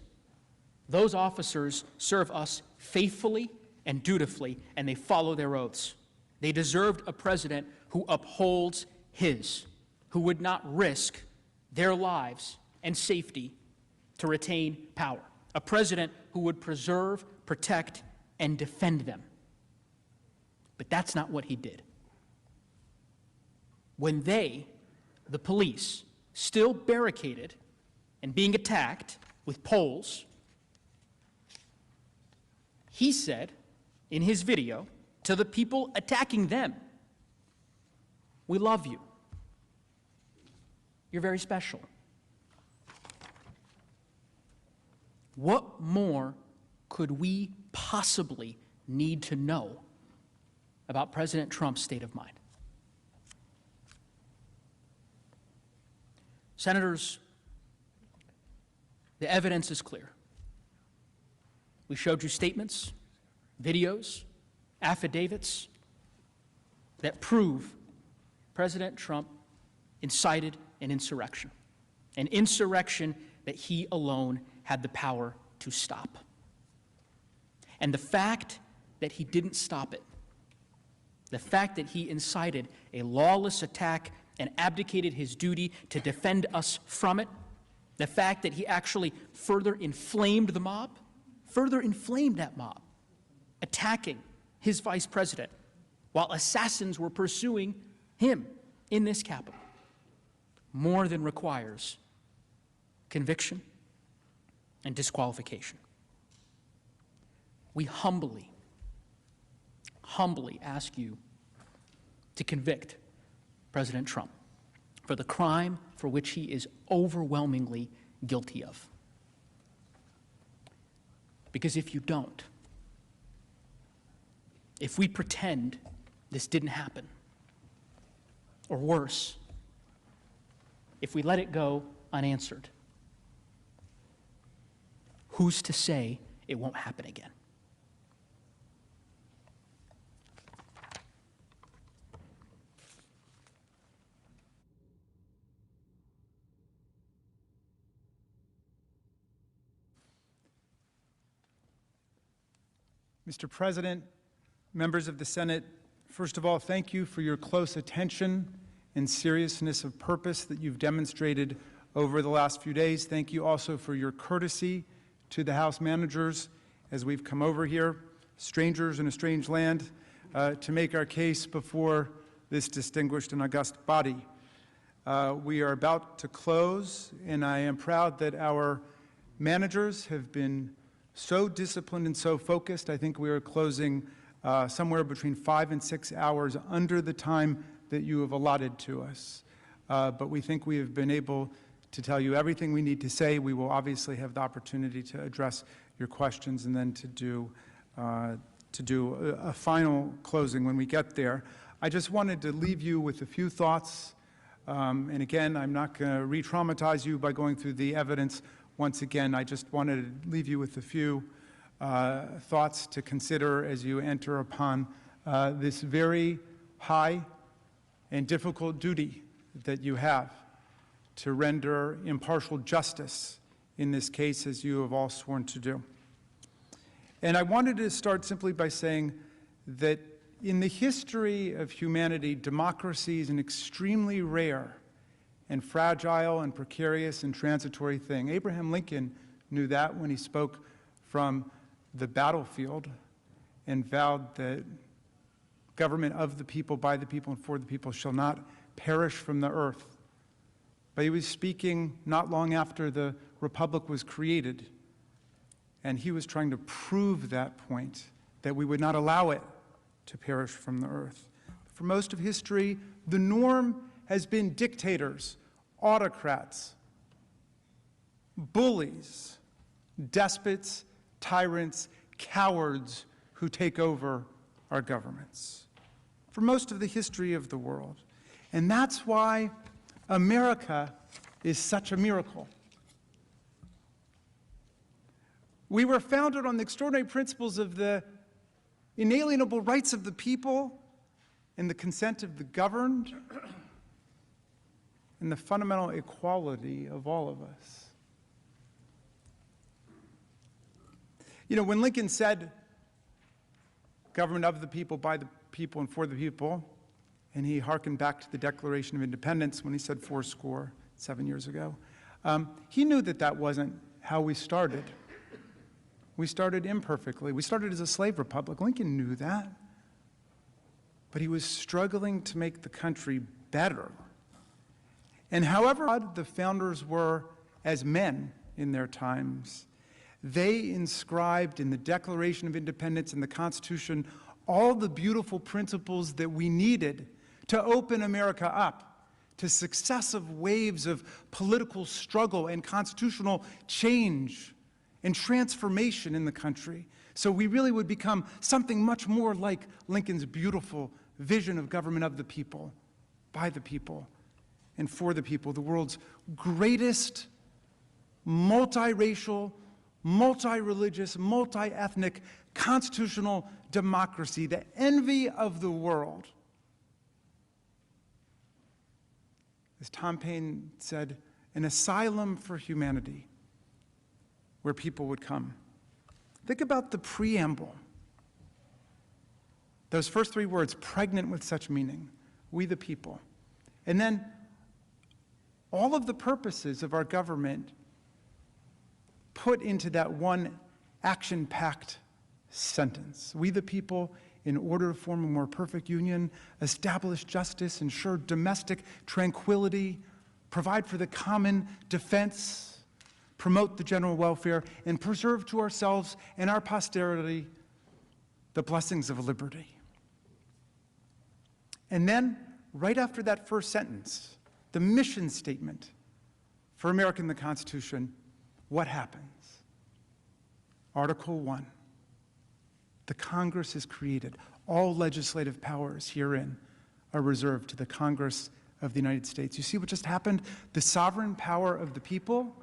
Those officers serve us faithfully and dutifully, and they follow their oaths. They deserved a president who upholds his, who would not risk their lives and safety to retain power. A president who would preserve, protect, and defend them. But that's not what he did. When they, the police, still barricaded and being attacked with poles, he said in his video to the people attacking them, "We love you. You're very special." What more could we possibly need to know about President Trump's state of mind? Senators, the evidence is clear. We showed you statements, videos, affidavits that prove President Trump incited an insurrection that he alone had the power to stop. And the fact that he didn't stop it, the fact that he incited a lawless attack and abdicated his duty to defend us from it, the fact that he actually further inflamed the mob, further inflamed that mob, attacking his vice president while assassins were pursuing him in this Capitol, more than requires conviction and disqualification. We humbly ask you to convict President Trump for the crime for which he is overwhelmingly guilty of. Because if you don't, if we pretend this didn't happen, or worse, if we let it go unanswered, who's to say it won't happen again? Mr. President, members of the Senate, first of all, thank you for your close attention and seriousness of purpose that you've demonstrated over the last few days. Thank you also for your courtesy to the House managers as we've come over here, strangers in a strange land, to make our case before this distinguished and august body. We are about to close, and I am proud that our managers have been so disciplined and so focused. I think we are closing somewhere between 5 and 6 hours under the time that you have allotted to us. But we think we have been able to tell you everything we need to say. We will obviously have the opportunity to address your questions and then to do a final closing when we get there. I just wanted to leave you with a few thoughts. And again, I'm not going to re-traumatize you by going through the evidence. Once again, I just wanted to leave you with a few thoughts to consider as you enter upon this very high and difficult duty that you have to render impartial justice in this case, as you have all sworn to do. And I wanted to start simply by saying that in the history of humanity, democracy is an extremely rare and fragile and precarious and transitory thing. Abraham Lincoln knew that when he spoke from the battlefield and vowed that government of the people, by the people, and for the people shall not perish from the earth. But he was speaking not long after the republic was created, and he was trying to prove that point, that we would not allow it to perish from the earth. For most of history, the norm has been dictators, autocrats, bullies, despots, tyrants, cowards who take over our governments. For most of the history of the world. And that's why America is such a miracle. We were founded on the extraordinary principles of the inalienable rights of the people and the consent of the governed and the fundamental equality of all of us. You know, when Lincoln said, government of the people, by the people, and for the people, and he hearkened back to the Declaration of Independence when he said 7 years ago, he knew that that wasn't how we started. We started imperfectly. We started as a slave republic. Lincoln knew that. But he was struggling to make the country better. And however odd the founders were as men in their times, they inscribed in the Declaration of Independence and the Constitution all the beautiful principles that we needed to open America up to successive waves of political struggle and constitutional change and transformation in the country. So we really would become something much more like Lincoln's beautiful vision of government of the people, by the people, and for the people, the world's greatest multiracial, multi-religious, multi-ethnic constitutional democracy, the envy of the world. As Tom Paine said, an asylum for humanity where people would come. Think about the preamble. Those first 3 words, pregnant with such meaning, we the people. And then all of the purposes of our government put into that one action-packed sentence. We the people, in order to form a more perfect union, establish justice, ensure domestic tranquility, provide for the common defense, promote the general welfare, and preserve to ourselves and our posterity the blessings of liberty. And then, right after that first sentence, the mission statement for America in the Constitution, what happens? Article 1. The Congress is created. All legislative powers herein are reserved to the Congress of the United States. You see what just happened? The sovereign power of the people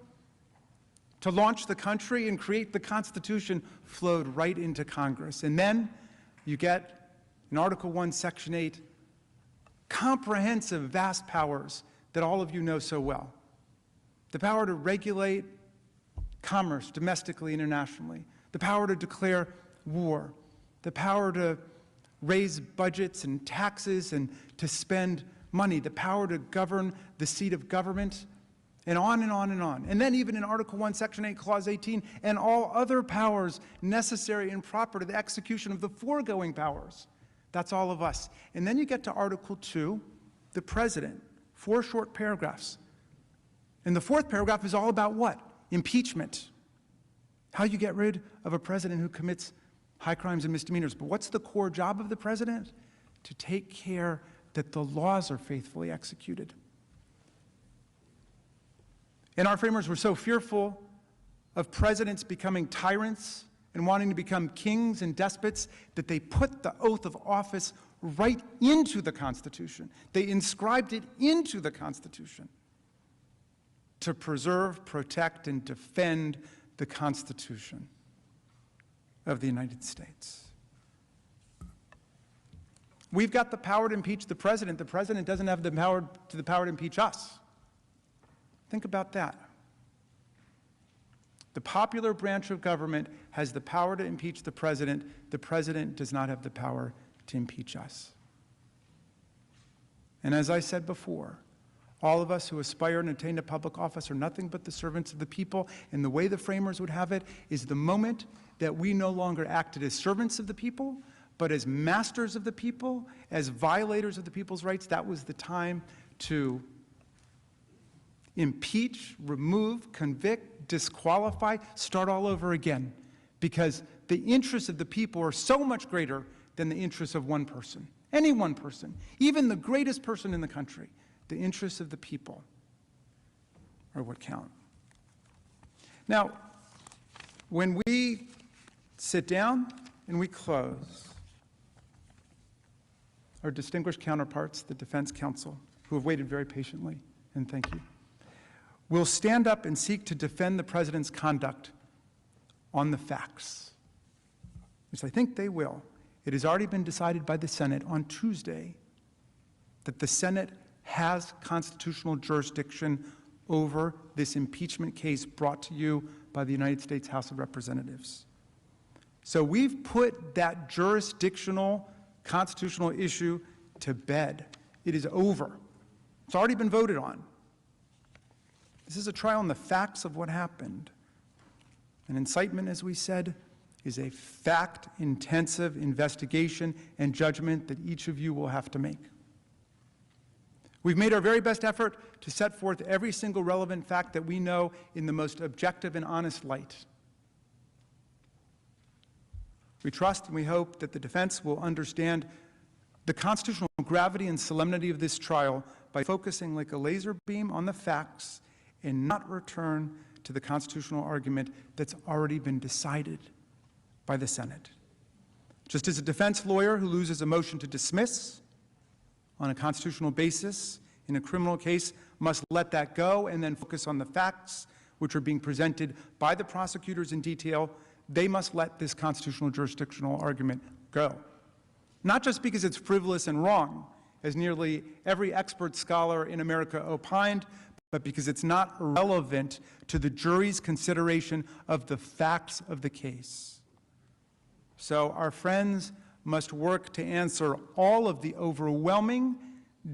to launch the country and create the Constitution flowed right into Congress. And then you get, in Article 1, Section 8, comprehensive, vast powers that all of you know so well. The power to regulate commerce domestically, internationally. The power to declare war. The power to raise budgets and taxes and to spend money. The power to govern the seat of government, and on and on and on. And then even in Article 1, Section 8, Clause 18, and all other powers necessary and proper to the execution of the foregoing powers. That's all of us. And then you get to Article 2, the President, 4 short paragraphs. And the 4th paragraph is all about what? Impeachment. How you get rid of a president who commits high crimes and misdemeanors. But what's the core job of the president? To take care that the laws are faithfully executed. And our framers were so fearful of presidents becoming tyrants and wanting to become kings and despots that they put the oath of office right into the Constitution. They inscribed it into the Constitution to preserve, protect, and defend the Constitution of the United States. We've got the power to impeach the president. The president doesn't have the power to impeach us. Think about that. The popular branch of government has the power to impeach the president. The president does not have the power to impeach us. And as I said before, all of us who aspire and attain to public office are nothing but the servants of the people, and the way the framers would have it is the moment that we no longer acted as servants of the people, but as masters of the people, as violators of the people's rights. That was the time to impeach, remove, convict, disqualify, start all over again, because the interests of the people are so much greater than the interests of one person, any one person, even the greatest person in the country. The interests of the people are what count. Now, when we sit down and we close, our distinguished counterparts, the defense counsel, who have waited very patiently, and thank you, will stand up and seek to defend the president's conduct on the facts, which I think they will. It has already been decided by the Senate on Tuesday that the Senate has constitutional jurisdiction over this impeachment case brought to you by the United States House of Representatives. So we've put that jurisdictional constitutional issue to bed. It is over. It's already been voted on. This is a trial on the facts of what happened. And incitement, as we said, is a fact-intensive investigation and judgment that each of you will have to make. We've made our very best effort to set forth every single relevant fact that we know in the most objective and honest light. We trust and we hope that the defense will understand the constitutional gravity and solemnity of this trial by focusing like a laser beam on the facts and not return to the constitutional argument that's already been decided by the Senate. Just as a defense lawyer who loses a motion to dismiss on a constitutional basis in a criminal case must let that go and then focus on the facts which are being presented by the prosecutors in detail, they must let this constitutional jurisdictional argument go. Not just because it's frivolous and wrong, as nearly every expert scholar in America opined, but because it's not relevant to the jury's consideration of the facts of the case. So our friends must work to answer all of the overwhelming,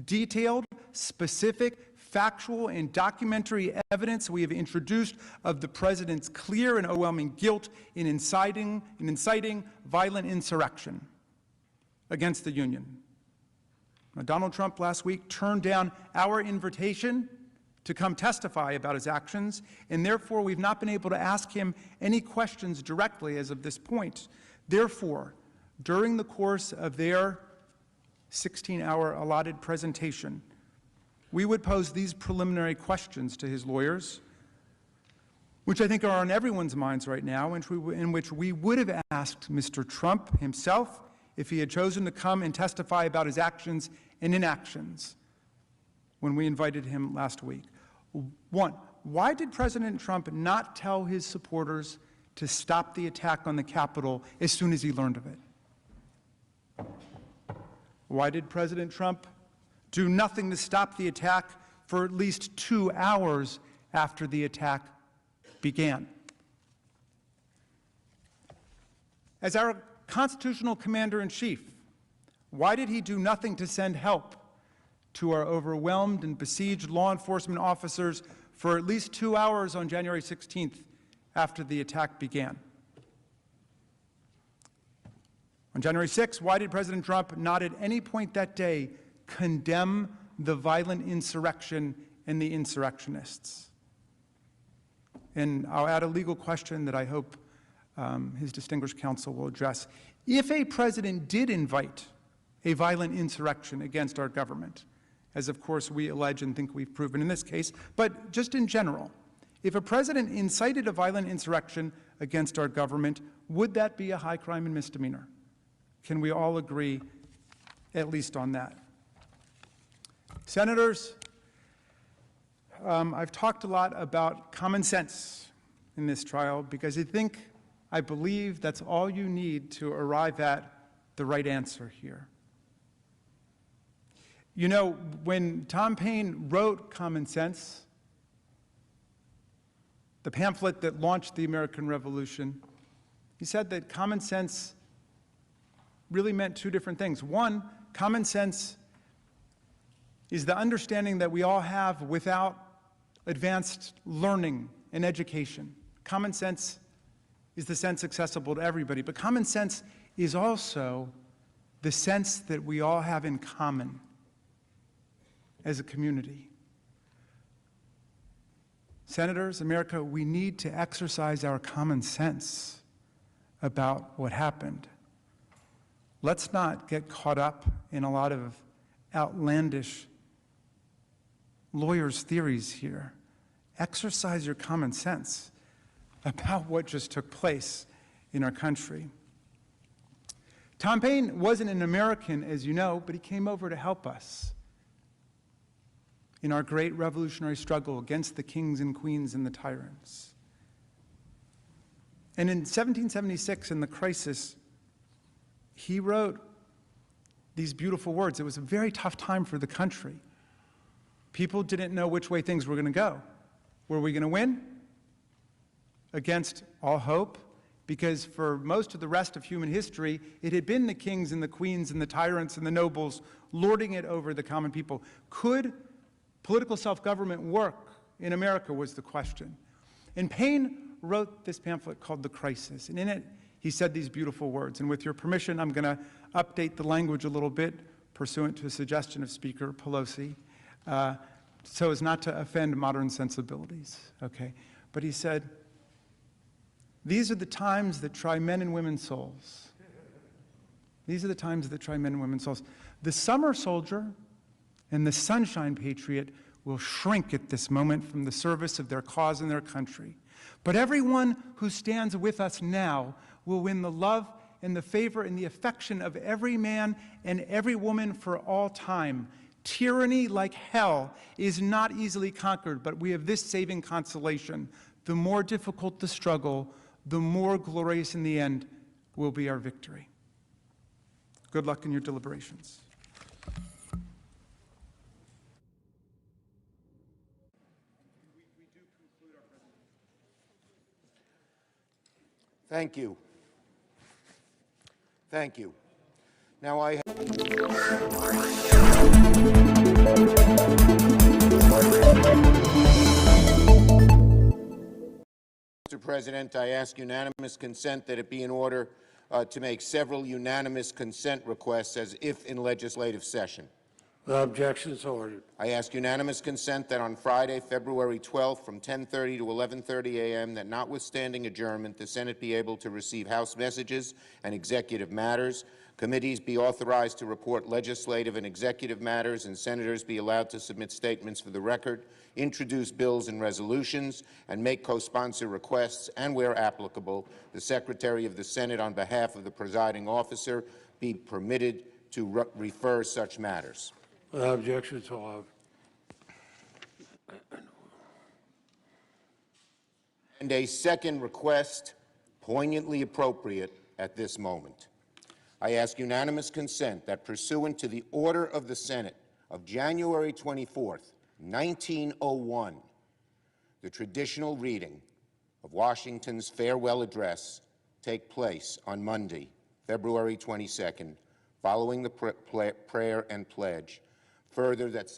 detailed, specific, factual, and documentary evidence we have introduced of the president's clear and overwhelming guilt in inciting violent insurrection against the Union. Now, Donald Trump last week turned down our invitation to come testify about his actions, and therefore we've not been able to ask him any questions directly as of this point. Therefore, during the course of their 16-hour allotted presentation, we would pose these preliminary questions to his lawyers. which I think are on everyone's minds right now, in which we would have asked Mr. Trump himself if he had chosen to come and testify about his actions and inactions when we invited him last week. One, why did President Trump not tell his supporters to stop the attack on the Capitol as soon as he learned of it? Why did President Trump do nothing to stop the attack for at least 2 hours after the attack began? As our constitutional commander-in-chief, why did he do nothing to send help to our overwhelmed and besieged law enforcement officers for at least 2 hours on January 16th after the attack began? On January 6th, why did President Trump not at any point that day condemn the violent insurrection and the insurrectionists? And I'll add a legal question that I hope his distinguished counsel will address. If a president did invite a violent insurrection against our government, as of course we allege and think we've proven in this case, but just in general, if a president incited a violent insurrection against our government, would that be a high crime and misdemeanor? Can we all agree at least on that? Senators, I've talked a lot about common sense in this trial because I believe that's all you need to arrive at the right answer here. You know, when Tom Paine wrote Common Sense, the pamphlet that launched the American Revolution, he said that common sense really meant two different things. One, common sense is the understanding that we all have without advanced learning and education. Common sense is the sense accessible to everybody, but common sense is also the sense that we all have in common as a community. Senators, America, we need to exercise our common sense about what happened. Let's not get caught up in a lot of outlandish lawyers' theories here. Exercise your common sense about what just took place in our country. Tom Paine wasn't an American, as you know, but he came over to help us in our great revolutionary struggle against the kings and queens and the tyrants. And in 1776, in the crisis, he wrote these beautiful words. It was a very tough time for the country. People didn't know which way things were going to go. Were we going to win? Against all hope, because for most of the rest of human history, it had been the kings and the queens and the tyrants and the nobles lording it over the common people. Could political self-government work in America was the question. And Paine wrote this pamphlet called The Crisis, and in it, he said these beautiful words. And with your permission, I'm going to update the language a little bit, pursuant to a suggestion of Speaker Pelosi, so as not to offend modern sensibilities, okay? But he said, these are the times that try men and women's souls. These are the times that try men and women's souls. The summer soldier and the sunshine patriot will shrink at this moment from the service of their cause and their country. But everyone who stands with us now will win the love and the favor and the affection of every man and every woman for all time. Tyranny, like hell, is not easily conquered, but we have this saving consolation. The more difficult the struggle, the more glorious in the end will be our victory. Good luck in your deliberations. Thank you. Thank you. Now I have... Mr. President, I ask unanimous consent that it be in order to make several unanimous consent requests as if in legislative session. Without objection, so ordered. I ask unanimous consent that on Friday, February 12th, from 10:30 to 11:30 a.m., that notwithstanding adjournment, the Senate be able to receive House messages and executive matters, committees be authorized to report legislative and executive matters, and senators be allowed to submit statements for the record, introduce bills and resolutions, and make co-sponsor requests, and where applicable, the Secretary of the Senate, on behalf of the presiding officer, be permitted to refer such matters. Without objection, so ordered. And a second request, poignantly appropriate at this moment. I ask unanimous consent that pursuant to the order of the Senate of January 24th, 1901, the traditional reading of Washington's farewell address take place on Monday, February 22nd, following the prayer and pledge. Further, that